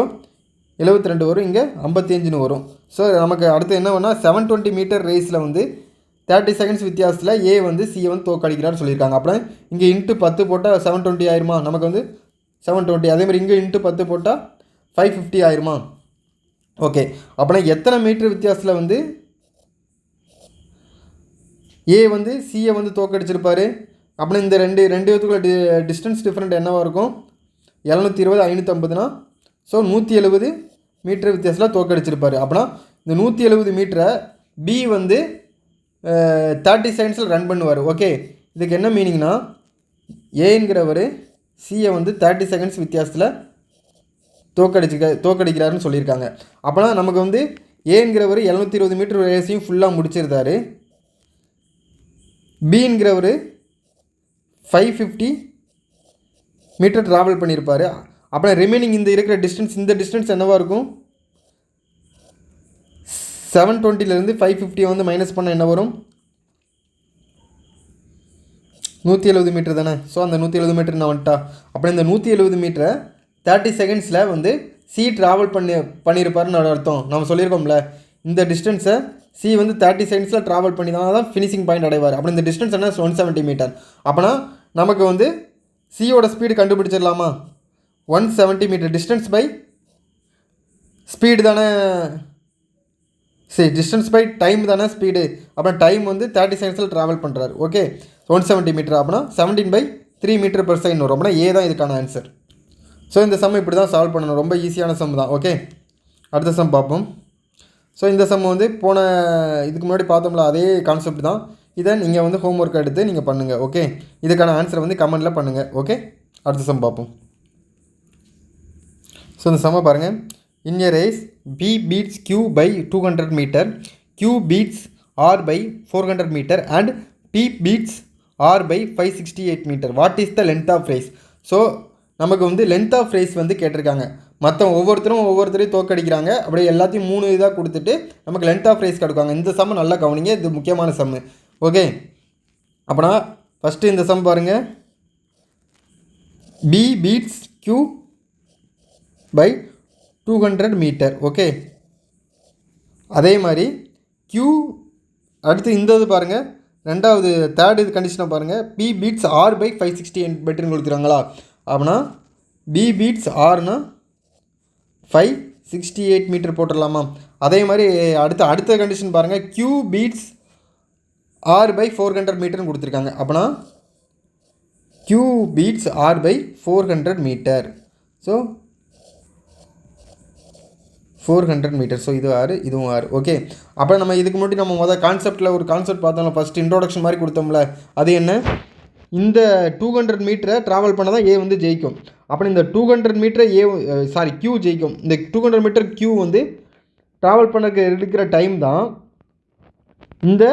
72 வரும், இங்கே 55ன்னு வரும். ஸோ நமக்கு அடுத்து என்ன வேணால் 720 மீட்டர் ரேஸில் வந்து 30 செகண்ட்ஸ் வித்தியாசத்தில் ஏ வந்து சியை வந்து தோக்கடிக்கிறான்னு சொல்லியிருக்காங்க. அப்புறம் இங்கே இன்ட்டு 10 போட்டால் 720 ஆயிருமா, நமக்கு வந்து 720. அதே மாதிரி இங்கே இன்ட்டு 10 போட்டால் 550 ஆயிருமா. ஓகே, அப்படின்னா எத்தனை மீட்டர் வித்தியாசத்தில் வந்து ஏ வந்து சியை வந்து தோக்கடிச்சிருப்பார். அப்படின்னா இந்த ரெண்டு பேத்துக்குள்ள டிஸ்டன்ஸ் டிஃப்ரெண்ட் என்னவாக இருக்கும், 720 550னா ஸோ 170 மீட்டர் வித்தியாசத்தில் தோக்கடிச்சிருப்பார். அப்படின்னா இந்த 170 மீட்டரை பி வந்து 30 செகண்ட்ஸில் ரன் பண்ணுவார். ஓகே, இதுக்கு என்ன மீனிங்னா ஏங்கிறவர் சியை வந்து 30 செகண்ட்ஸ் வித்தியாசத்தில் தோக்கடிக்கிறாருன்னு சொல்லியிருக்காங்க. அப்போனா நமக்கு வந்து ஏங்கிறவர் 720 மீட்டர் ரேஸையும் ஃபுல்லாக முடிச்சிருந்தார். பிங்கிறவர் 550 மீட்டர் ட்ராவல் பண்ணியிருப்பார். அப்புறம் ரிமைனிங் இந்த இருக்கிற டிஸ்டன்ஸ், இந்த டிஸ்டன்ஸ் என்னவாக இருக்கும்? 720லேருந்து 550 வந்து மைனஸ் பண்ண என்ன வரும்? 170 மீட்டர் தானே. ஸோ அந்த 170 மீட்டர் நான் வந்துட்டா. அப்புறம் இந்த 170 மீட்டரை 30 செகண்ட்ஸில் வந்து சி ட்ராவல் பண்ணியிருப்பாருன்னு அர்த்தம். நம்ம சொல்லியிருக்கோம்ல, இந்த டிஸ்டன்ஸை சி வந்து 30 செகண்ட்ஸில் ட்ராவல் பண்ணி தான் ஃபினிஷிங் பாயிண்ட் அடைவார். அப்புறம் இந்த டிஸ்டன்ஸ் என்ன? 170 மீட்டர். அப்போனா நமக்கு வந்து சியோட ஸ்பீடு கண்டுபிடிச்சிடலாமா? 170 மீட்டர் டிஸ்டன்ஸ் பை ஸ்பீடு தானே, சரி டிஸ்டன்ஸ் பை டைம் தானே ஸ்பீடு. அப்புறம் டைம் வந்து 30 செகண்ட்ஸில் ட்ராவல் பண்ணுறாரு. ஓகே, 170 மீட்டர் அப்படின்னா 17/3 மீட்டர் பெர் செகண்ட் வரும். அப்படின்னா ஏ தான் இதுக்கான ஆன்சர். ஸோ இந்த சம் இப்படி தான் சால்வ் பண்ணணும். ரொம்ப ஈஸியான சம் தான். ஓகே, அடுத்த சம் பார்ப்போம். ஸோ இந்த சம் வந்து போன இதுக்கு முன்னாடி பார்த்தோம்ல, அதே கான்செப்ட் தான். இதை நீங்கள் வந்து ஹோம் ஒர்க் எடுத்து நீங்கள் பண்ணுங்கள். ஓகே, இதுக்கான ஆன்சரை வந்து கமெண்டில் பண்ணுங்கள். ஓகே, அடுத்த சம் பார்ப்போம். ஸோ இந்த சம்மை பாருங்கள். In a race B beats Q by 200 meter, Q beats R by 400 meter and P beats R by 568 meter. What is the length of race? So நமக்கு வந்து லென்த் ஆஃப் ரேஸ் வந்து கேட்டிருக்காங்க. மற்ற ஒவ்வொருத்தரையும் தோக்கடிக்கிறாங்க. அப்படியே எல்லாத்தையும் 3 இதாக கொடுத்துட்டு நமக்கு லென்த் ஆஃப் ரேஸ் கொடுக்காங்க. இந்த சம்மு நல்லா கவனிங்க, இது முக்கியமான சம்மு. ஓகே, அப்படின்னா ஃபஸ்ட்டு இந்த சம் பாருங்கள். B beats Q by 200 metre. Okay, அதே மாதிரி Q அடுத்து இந்த இது பாருங்கள். ரெண்டாவது தேர்ட் இது கண்டிஷனை பாருங்கள். P beats R by 568 மீட்டர்னு கொடுத்துருக்காங்களா? அப்படின்னா B beats Rனா 568 மீட்டர் போட்டுடலாமா? அதே மாதிரி அடுத்த கண்டிஷன் பாருங்கள். Q beats R by 400 மீட்டர்னு கொடுத்துருக்காங்க. அப்படின்னா Q beats R by 400 metre. So 400 metre. So இது 6, இதுவும் 6. ஓகே, அப்புறம் நம்ம இதுக்கு முன்னாடி நம்ம கான்செப்டில் ஒரு கான்செப்ட் பார்த்தோம்ல, ஃபஸ்ட் இன்ட்ரோடக்ஷன் மாதிரி கொடுத்தோம்ல. அது என்ன? இந்த 200 மீட்டரை ட்ராவல் பண்ண தான் ஏ வந்து ஜெயிக்கும். அப்புறம் இந்த 200 மீட்டரை Q ஜெயிக்கும். இந்த 200 மீட்டர் Q வந்து ட்ராவல் பண்ண இருக்கிற டைம் தான் இந்த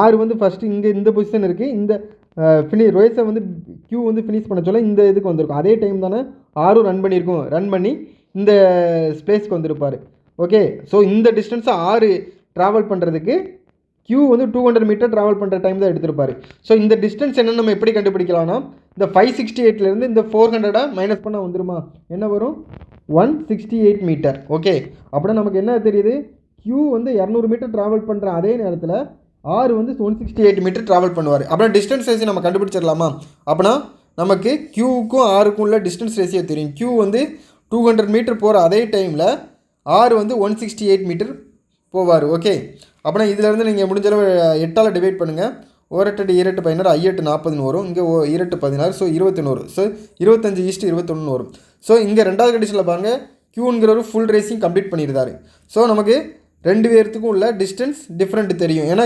R வந்து ஃபஸ்ட்டு இங்கே இந்த பொசிஷன் இருக்குது. இந்த ரேஸை வந்து Q வந்து ஃபினிஷ் பண்ண சொல்ல இந்த இதுக்கு வந்திருக்கும். அதே டைம் தானே ஆரும் ரன் பண்ணி இந்த ஸ்பேஸ்க்கு வந்திருப்பார். ஓகே, ஸோ இந்த டிஸ்டன்ஸை R ட்ராவல் பண்ணுறதுக்கு Q வந்து 200 மீட்டர் ட்ராவல் பண்ணுற டைம் தான் எடுத்திருப்பார். ஸோ இந்த டிஸ்டன்ஸ் என்னென்னு நம்ம எப்படி கண்டுபிடிக்கலாம்னா, இந்த 568லேருந்து இந்த 400 மைனஸ் பண்ண வந்துருமா? என்ன வரும்? 168 மீட்டர். ஓகே, அப்படின்னா நமக்கு என்ன தெரியுது? Q வந்து 200 மீட்டர் ட்ராவல் பண்ணுற அதே நேரத்தில் R வந்து 168 மீட்டர் ட்ராவல் பண்ணுவார். அப்புறம் டிஸ்டன்ஸ் ரேஷியோ நம்ம கண்டுபிடிச்சிடலாமா? அப்படின்னா நமக்கு Qக்கும் Rக்கும் உள்ள டிஸ்டன்ஸ் ரேஷியோ தெரியும். Q வந்து 200 மீட்டர் போகிற அதே டைமில் R வந்து 168 மீட்டர் போவார். ஓகே, அப்படின்னா இதிலேருந்து நீங்கள் முடிஞ்சளவு 8ஆல் டிவைட் பண்ணுங்கள். 1 8 2 16 I 8 40 வரும். இங்கே 2 16, ஸோ 21. ஸோ 25:21 வரும். ஸோ இங்கே ரெண்டாவது கண்டிஷனில் பாருங்கள், Qங்கிறவர் ஃபுல் ரேஸிங் கம்ப்ளீட் பண்ணியிருந்தார். ஸோ நமக்கு ரெண்டு பேர்த்துக்கும் உள்ள டிஸ்டன்ஸ் டிஃப்ரெண்ட் தெரியும். ஏன்னா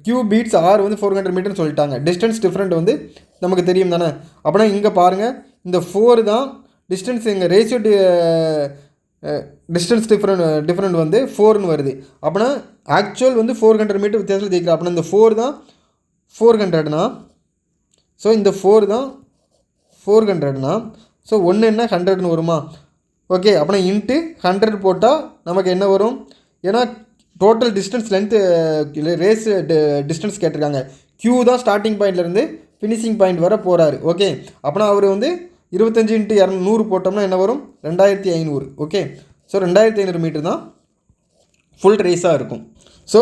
Q beats R வந்து 400 மீட்டர்னு சொல்லிட்டாங்க. டிஸ்டன்ஸ் டிஃப்ரெண்ட் வந்து நமக்கு தெரியும் தானே. அப்படின்னா இங்கே பாருங்கள், இந்த 4 தான் டிஸ்டன்ஸ். இங்கே ரேஷியோ டிஸ்டன்ஸ் டிஃப்ரெண்ட் வந்து 4ன்னு வருது. அப்படின்னா ஆக்சுவல் வந்து 400 மீட்டர் வித்தியாசத்தில் ஜெயிக்கிறா. அப்படின்னா இந்த 4 தான் 400னா, ஸோ இந்த 4 தான் 400னா, ஸோ 1 என்ன 100ன்னு வருமா? ஓகே, அப்படின்னா இன்ட்டு 100 போட்டால் நமக்கு என்ன வரும்? ஏன்னா total distance length race distance கேட்டிருக்காங்க. Q தான் ஸ்டார்டிங் பாயிண்ட்லேருந்து ஃபினிஷிங் பாயிண்ட் வர போகிறாரு. ஓகே, அப்படின்னா அவர் வந்து 25 × 200 போட்டோம்னா என்ன வரும்? 2500. ஓகே, ஸோ 2500 மீட்டர் தான் ஃபுல் ரேஸாக இருக்கும். ஸோ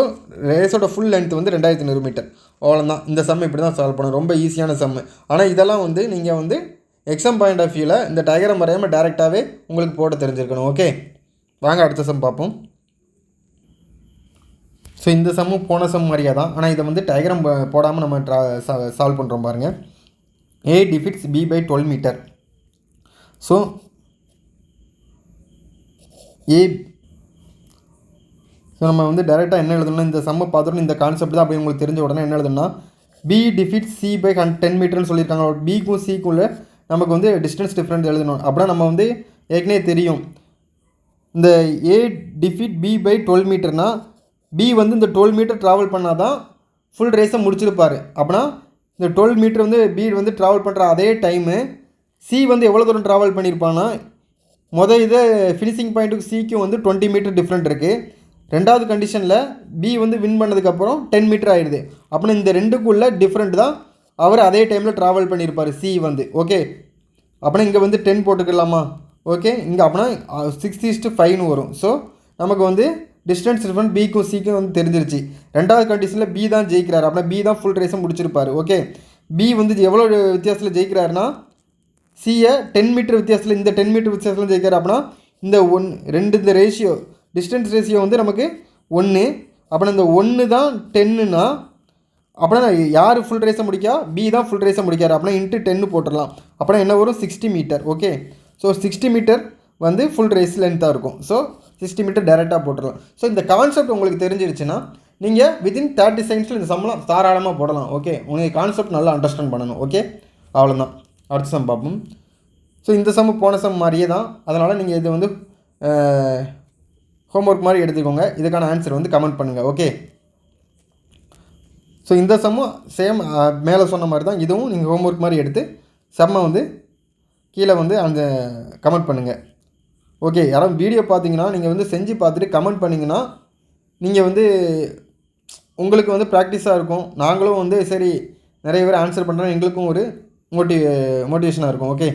ரேஸோட ஃபுல் லென்த் வந்து 2500 மீட்டர். அவ்வளோதான். இந்த சம் இப்படி தான் சால்வ் பண்ணணும். ரொம்ப ஈஸியான சம்மு. ஆனால் இதெல்லாம் வந்து நீங்கள் வந்து எக்ஸாம் பாயிண்ட் ஆஃப் வியூவில் இந்த டயக்ராம் வரையாமல் டேரெக்டாகவே உங்களுக்கு போட தெரிஞ்சிருக்கணும். ஓகே, வாங்க அடுத்த சம் பார்ப்போம். ஸோ இந்த சம்மும் போன சம் மாதிரியாக தான், ஆனால் இதை வந்து டயக்ராம் போடாமல் நம்ம சால்வ் பண்ணுறோம் பாருங்கள். A defeats B by 12 metre. So நம்ம வந்து டேரெக்டாக என்ன எழுதணும்? இந்த சம்மை பார்த்துட்டு இந்த கான்செப்ட் தான் அப்படி உங்களுக்கு தெரிஞ்ச உடனே என்ன எழுதணும்னா, B defeats C by 10 மீட்டர்னு சொல்லியிருக்காங்க. பிக்கும் சிக்குள்ள நமக்கு வந்து டிஸ்டன்ஸ் டிஃப்ரெண்ட் எழுதணும். அப்படின்னா நம்ம வந்து ஏற்கனவே தெரியும், இந்த A defeat B by 12 மீட்டர்னால் B வந்து இந்த 12 மீட்டர் ட்ராவல் பண்ணால் தான் ஃபுல் ரேஸை முடிச்சிருப்பார். அப்படின்னா இந்த 12 மீட்டர் வந்து B வந்து ட்ராவல் பண்ணுற அதே டைமு சி வந்து எவ்வளோ தூரம் ட்ராவல் பண்ணியிருப்பான்னா இதை ஃபினிஷிங் பாயிண்ட்டுக்கு சிக்கும் வந்து 20 மீட்டர் டிஃப்ரெண்ட் இருக்குது. ரெண்டாவது கண்டிஷனில் பி வந்து வின் பண்ணதுக்கப்புறம் 10 மீட்டர் ஆகிடுது. அப்படின்னா இந்த ரெண்டுக்குள்ளே டிஃப்ரெண்ட் தான் அவர் அதே டைமில் ட்ராவல் பண்ணியிருப்பார் சி வந்து. ஓகே, அப்படின்னா இங்கே வந்து 10 போட்டுக்கலாமா? ஓகே, இங்கே அப்படின்னா 6:5 வரும். ஸோ நமக்கு வந்து டிஸ்டன்ஸ் டிஃப்ரெண்ட் பிக்கும் சிக்கும் வந்து தெரிஞ்சிருச்சு. ரெண்டாவது கண்டிஷனில் பி தான் ஜெயிக்கிறார். அப்படின்னா பி தான் ஃபுல் ரேஸை முடிச்சிருப்பார். ஓகே, பி வந்து எவ்வளோ வித்தியாசத்தில் ஜெயிக்கிறாருன்னா சியை 10 மீட்டர் வித்தியாசத்தில், இந்த 10 மீட்டர் வித்தியாசத்தில் ஜெயிக்கிறார். அப்படின்னா இந்த 2 இந்த ரேஷியோ டிஸ்டன்ஸ் ரேஷியோ வந்து நமக்கு 1. அப்படின்னா இந்த 1 தான் 10ன்னா அப்படின்னா யார் ஃபுல் ரேஸை முடிக்கா? பி தான் ஃபுல் ரேஸை முடிக்கார். அப்படின்னா இன்ட்டு 10 போட்டுடலாம். அப்படின்னா என்ன வரும்? 60 மீட்டர். ஓகே, ஸோ 60 மீட்டர் வந்து ஃபுல் ரேஸ் லென்த்தாக இருக்கும். ஸோ 60 மீட்டர் டேரெக்டாக போட்டுடலாம். ஸோ இந்த கான்செப்ட் உங்களுக்கு தெரிஞ்சிருச்சுன்னா நீங்கள் வித்தின் 30 செகண்ட்ஸில் இந்த சம்லாம் தாராளமாக போடலாம். ஓகே, உங்களுக்கு கான்செப்ட் நல்லா அண்டர்ஸ்டாண்ட் பண்ணணும். ஓகே, அவ்வளோதான். அடுத்த சம் பார்ப்போம். ஸோ இந்த சம் போன சம் மாதிரியே தான். அதனால் நீங்கள் இது வந்து ஹோம்ஒர்க் மாதிரி எடுத்துக்கோங்க. இதுக்கான ஆன்சர் வந்து கமெண்ட் பண்ணுங்கள். ஓகே, ஸோ இந்த சம்மும் சேம் மேலே சொன்ன மாதிரி தான். இதுவும் நீங்கள் ஹோம்ஒர்க் மாதிரி எடுத்து செம்மை வந்து கீழே வந்து அந்த கமெண்ட் பண்ணுங்கள். ஓகே, யாரும் வீடியோ பார்த்தீங்கன்னா நீங்கள் வந்து செஞ்சு பார்த்துட்டு கமெண்ட் பண்ணிங்கன்னா நீங்கள் வந்து உங்களுக்கு வந்து ப்ராக்டிஸாக இருக்கும். நாங்களும் வந்து சரி நிறைய பேர் ஆன்சர் பண்ணுறோம், எங்களுக்கும் ஒரு மோட்டிவேஷனாக இருக்கும். ஓகே,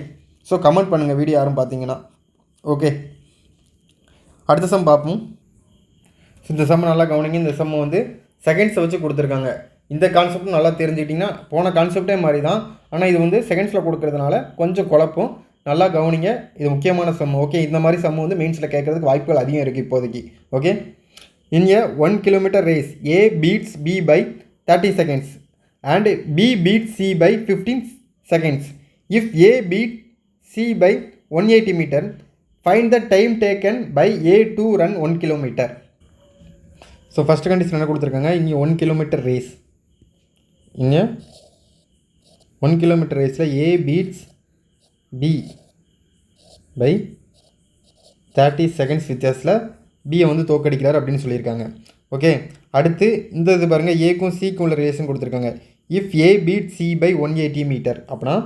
ஸோ கமெண்ட் பண்ணுங்கள் வீடியோ யாரும் பார்த்தீங்கன்னா. ஓகே, அடுத்த சம் பார்ப்போம். இந்த சம்மை நல்லா கவனிங்க. இந்த சம்மை வந்து செகண்ட்ஸை வச்சு கொடுத்துருக்காங்க. இந்த கான்செப்டும் நல்லா தெரிஞ்சுக்கிட்டிங்கன்னா போன கான்செப்டே மாதிரி தான். ஆனால் இது வந்து செகண்ட்ஸில் கொடுக்கறதுனால கொஞ்சம் குழப்பம். நல்லா கவனிங்க, இது முக்கியமான சம். ஓகே, இந்த மாதிரி சம் வந்து மெயின்ஸில் கேட்குறதுக்கு வாய்ப்புகள் அதிகம் இருக்குது இப்போதைக்கு. Okay, in a 1 kilometre race A beats B by 30 seconds and B beats C by 15 seconds. If A beat C by 180 meter, find the time taken by A to run 1 kilometer. So first condition என்ன கொடுத்துருக்காங்க? இங்கே 1 kilometre race. இங்கே 1 kilometre ரேஸில் ஏ beats B by 30 seconds வித்தியாசத்தில் பியை வந்து தோக்கடிக்கிறார் அப்படின்னு சொல்லியிருக்காங்க. ஓகே, அடுத்து இந்த இது பாருங்கள், ஏக்கும் சிக்கும் உள்ள ரேஸும் கொடுத்துருக்காங்க. If A beat C by 180 metre, அப்படின்னா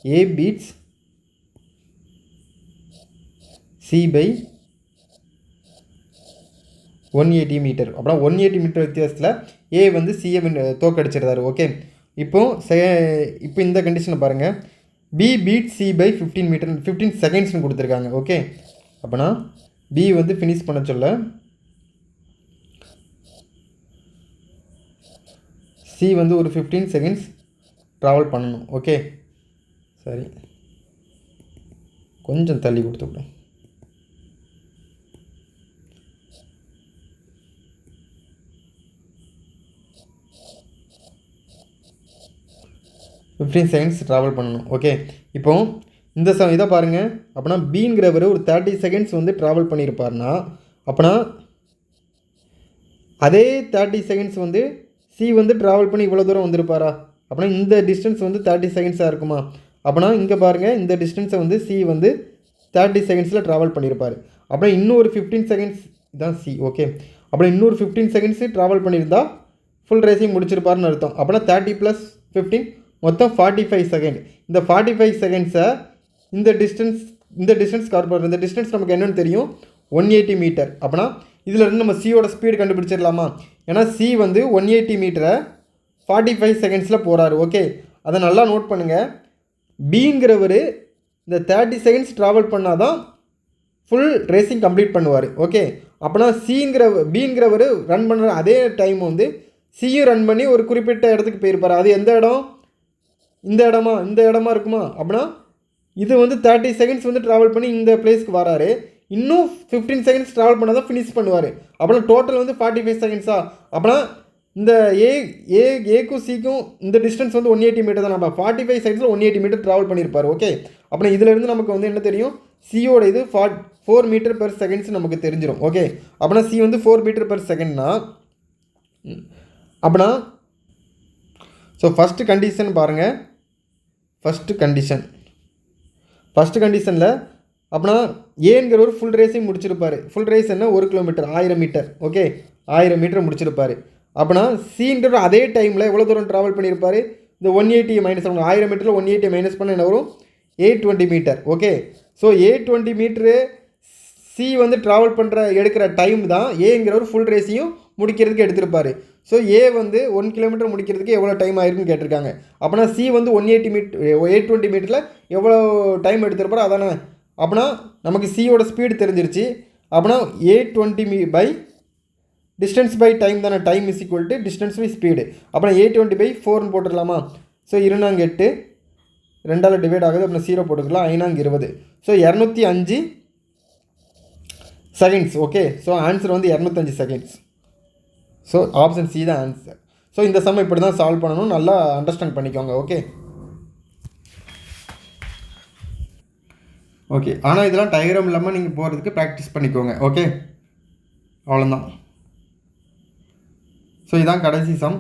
A beats C by 180 metre. அப்படின்னா 180 மீட்டர் வித்தியாசத்தில் ஏ வந்து சியை தோக்கடிச்சிருந்தார். ஓகே, இப்போ இந்த கண்டிஷனை பாருங்கள். B beat C by 15 metre 15 செகண்ட்ஸ்னு கொடுத்துருக்காங்க. ஓகே, அப்படின்னா பி வந்து ஃபினிஷ் பண்ண சொல்ல சி வந்து ஒரு 15 seconds ட்ராவல் பண்ணணும். ஓகே, சரி, கொஞ்சம் தள்ளி கொடுத்துவிடும். $15 ட்ராவல் பண்ணணும். ஓகே, இப்போ இந்த இதை பாருங்கள். அப்படின்னா பிங்கிறவர் ஒரு 30 seconds வந்து ட்ராவல் பண்ணியிருப்பார்னா, அப்படின்னா அதே 30 seconds வந்து சி வந்து ட்ராவல் பண்ணி இவ்வளோ தூரம் வந்திருப்பாரா? அப்படின்னா இந்த டிஸ்டன்ஸ் வந்து 30 seconds இருக்குமா? அப்படின்னா இங்கே பாருங்கள், இந்த டிஸ்டன்ஸை வந்து சி வந்து 30 seconds ட்ராவல் பண்ணியிருப்பார். அப்படின்னா இன்னொரு 15 seconds தான் சி. ஓகே, அப்படின்னா இன்னொரு 15 seconds ட்ராவல் பண்ணியிருந்தால் ஃபுல் ரேஸையும் முடிச்சிருப்பாருன்னு அர்த்தம். அப்படின்னா 30 + 15 மொத்தம் 45 seconds. இந்த 45 secondsஸை இந்த டிஸ்டன்ஸ் கவர் பண்ணுறது. இந்த டிஸ்டன்ஸ் நமக்கு என்னென்னு தெரியும், 180 மீட்டர். அப்படின்னா இதில் இருந்து நம்ம சியோட ஸ்பீடு கண்டுபிடிச்சிடலாமா? ஏன்னா சி வந்து 180 மீட்டரை 45 seconds போகிறாரு. ஓகே, அதை நல்லா நோட் பண்ணுங்கள். பிங்கிறவர் இந்த 30 seconds ட்ராவல் பண்ணால் தான் ஃபுல் ரேசிங் கம்ப்ளீட் பண்ணுவார். ஓகே, அப்படின்னா பிங்கிறவர் ரன் பண்ணுற அதே டைம் வந்து சியும் ரன் பண்ணி ஒரு குறிப்பிட்ட இடத்துக்கு போயிருப்பார். அது எந்த இடம்? இந்த இடமா இருக்குமா? அப்படின்னா இது வந்து 30 seconds வந்து ட்ராவல் பண்ணி இந்த பிளேஸ்க்கு வராரு. இன்னும் 15 seconds ட்ராவல் பண்ணால் தான் ஃபினிஷ் பண்ணுவார். அப்படின்னா டோட்டல் வந்து 45 secondsஸா? அப்படின்னா இந்த ஏக்கும் சிக்கும் இந்த டிஸ்டன்ஸ் வந்து 180 மீட்டர் தான். நம்ம 45 seconds 180 மீட்டர் ட்ராவல் பண்ணியிருப்பார். ஓகே, அப்படின்னா இதிலேருந்து நமக்கு வந்து என்ன தெரியும், சியோட இது 4 மீட்டர் பெர் செகண்ட்ஸ் நமக்கு தெரிஞ்சிடும். ஓகே, அப்படின்னா சி வந்து 4 மீட்டர் பெர் செகண்ட்னா, அப்படின்னா ஸோ ஃபஸ்ட்டு கண்டிஷன் பாருங்கள். ஃபஸ்ட்டு கண்டிஷனில் அப்படின்னா ஏங்கிற ஒரு ஃபுல் ரேஸையும் முடிச்சிருப்பார். ஃபுல் ரேஸ் என்ன? 1 கிலோமீட்டர் 1000 மீட்டர். ஓகே, 1000 மீட்டர் முடிச்சிருப்பார். அப்படின்னா சின்ற அதே டைமில் எவ்வளோ தூரம் ட்ராவல் பண்ணியிருப்பார்? இந்த 180 மைனஸ் 1000 மீட்டரில் 180 மைனஸ் பண்ண என்ன வரும்? 820 metre. Okay, so 820 metre C வந்து ட்ராவல் எடுக்கிற டைம் தான் ஏங்கிறவர் ஃபுல் ரேஸையும் முடிக்கிறதுக்கு எடுத்திருப்பார். ஸோ ஏ வந்து 1 கிலோமீட்டர் முடிக்கிறதுக்கு எவ்வளோ டைம் ஆயிருக்குன்னு கேட்டிருக்காங்க. அப்படின்னா சி வந்து 820 மீட்டரில் எவ்வளோ டைம் எடுத்திருப்பாரோ அதானே. அப்படின்னா நமக்கு சியோட ஸ்பீடு தெரிஞ்சிருச்சு. அப்படின்னா 820 பை டிஸ்டன்ஸ் பை டைம் தானே. Time is equal to distance by speed. அப்புறம் 820/4ன்னு போட்டுடலாமா. ஸோ 2×8 2ஆல் டிவைட் ஆகுது. அப்புறம் 0 போட்டுக்கலாம். 5×20. So 205 seconds. Okay, so answer வந்து 205 செகண்ட்ஸ். ஸோ ஆப்ஷன் சி தான் ஆன்சர். ஸோ இந்த சம் இப்படி தான் சால்வ் பண்ணணும். நல்லா அண்டர்ஸ்டாண்ட் பண்ணிக்கோங்க. ஓகே ஓகே, ஆனால் இதெல்லாம் டயக்ராம் இல்லாமல் நீங்கள் போகிறதுக்கு ப்ராக்டிஸ் பண்ணிக்கோங்க. ஓகே, அவ்வளோதான். ஸோ இதான் கடைசி சம்.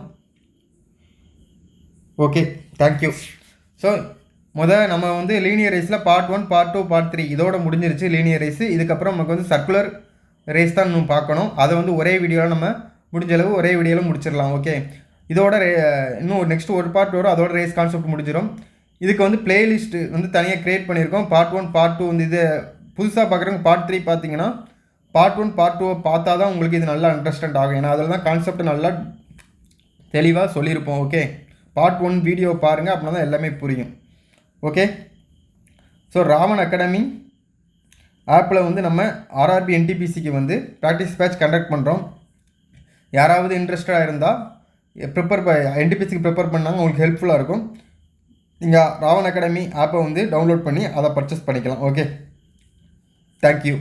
Okay, thank you. ஸோ நம்ம வந்து லீனியர் ரேஸில் பார்ட் 1 பார்ட் 2 பார்ட் 3 இதோட முடிஞ்சிருச்சு லீனியர் ரேஸு. இதுக்கப்புறம் நமக்கு வந்து சர்க்குலர் ரேஸ் தான் இன்னும் பார்க்கணும். அதை வந்து ஒரே வீடியோவில் நம்ம முடிஞ்ச அளவு ஒரே வீடியோவில் முடிச்சிடலாம். ஓகே, இதோட இன்னும் நெக்ஸ்ட் ஒரு பார்ட் வரும், அதோட ரேஸ் கான்செப்ட் முடிஞ்சிடும். இதுக்கு வந்து பிளேலிஸ்ட்டு வந்து தனியாக க்ரியேட் பண்ணியிருக்கோம். பார்ட் 1 பார்ட் 2 வந்து இது புதுசாக பார்க்குறவங்க பார்ட் 3 பார்த்தீங்கன்னா பார்ட் 1 பார்ட் 2 பார்த்தா தான் உங்களுக்கு இது நல்லா அண்டர்ஸ்டாண்ட் ஆகும். ஏன்னா அதில் தான் கான்செப்ட் நல்லா தெளிவாக சொல்லியிருப்போம். ஓகே, பார்ட் 1 வீடியோ பாருங்கள், அப்படின்னா தான் எல்லாமே புரியும். ஓகே, ஸோ ராமன் அகாடமி ஆப்பில் வந்து நம்ம ஆர்ஆர்பி என்டிபிசிக்கு வந்து ப்ராக்டிஸ் பேட்ச் கண்டக்ட் பண்ணுறோம். யாராவது இன்ட்ரெஸ்டடாக இருந்தால் என்டிபிசிக்கு ப்ரிப்பேர் பண்ணாங்க உங்களுக்கு ஹெல்ப்ஃபுல்லாக இருக்கும். நீங்கள் ராவன் அகாடமி ஆப்பை வந்து டவுன்லோட் பண்ணி அதை பர்ச்சேஸ் பண்ணிக்கலாம். Okay, thank you.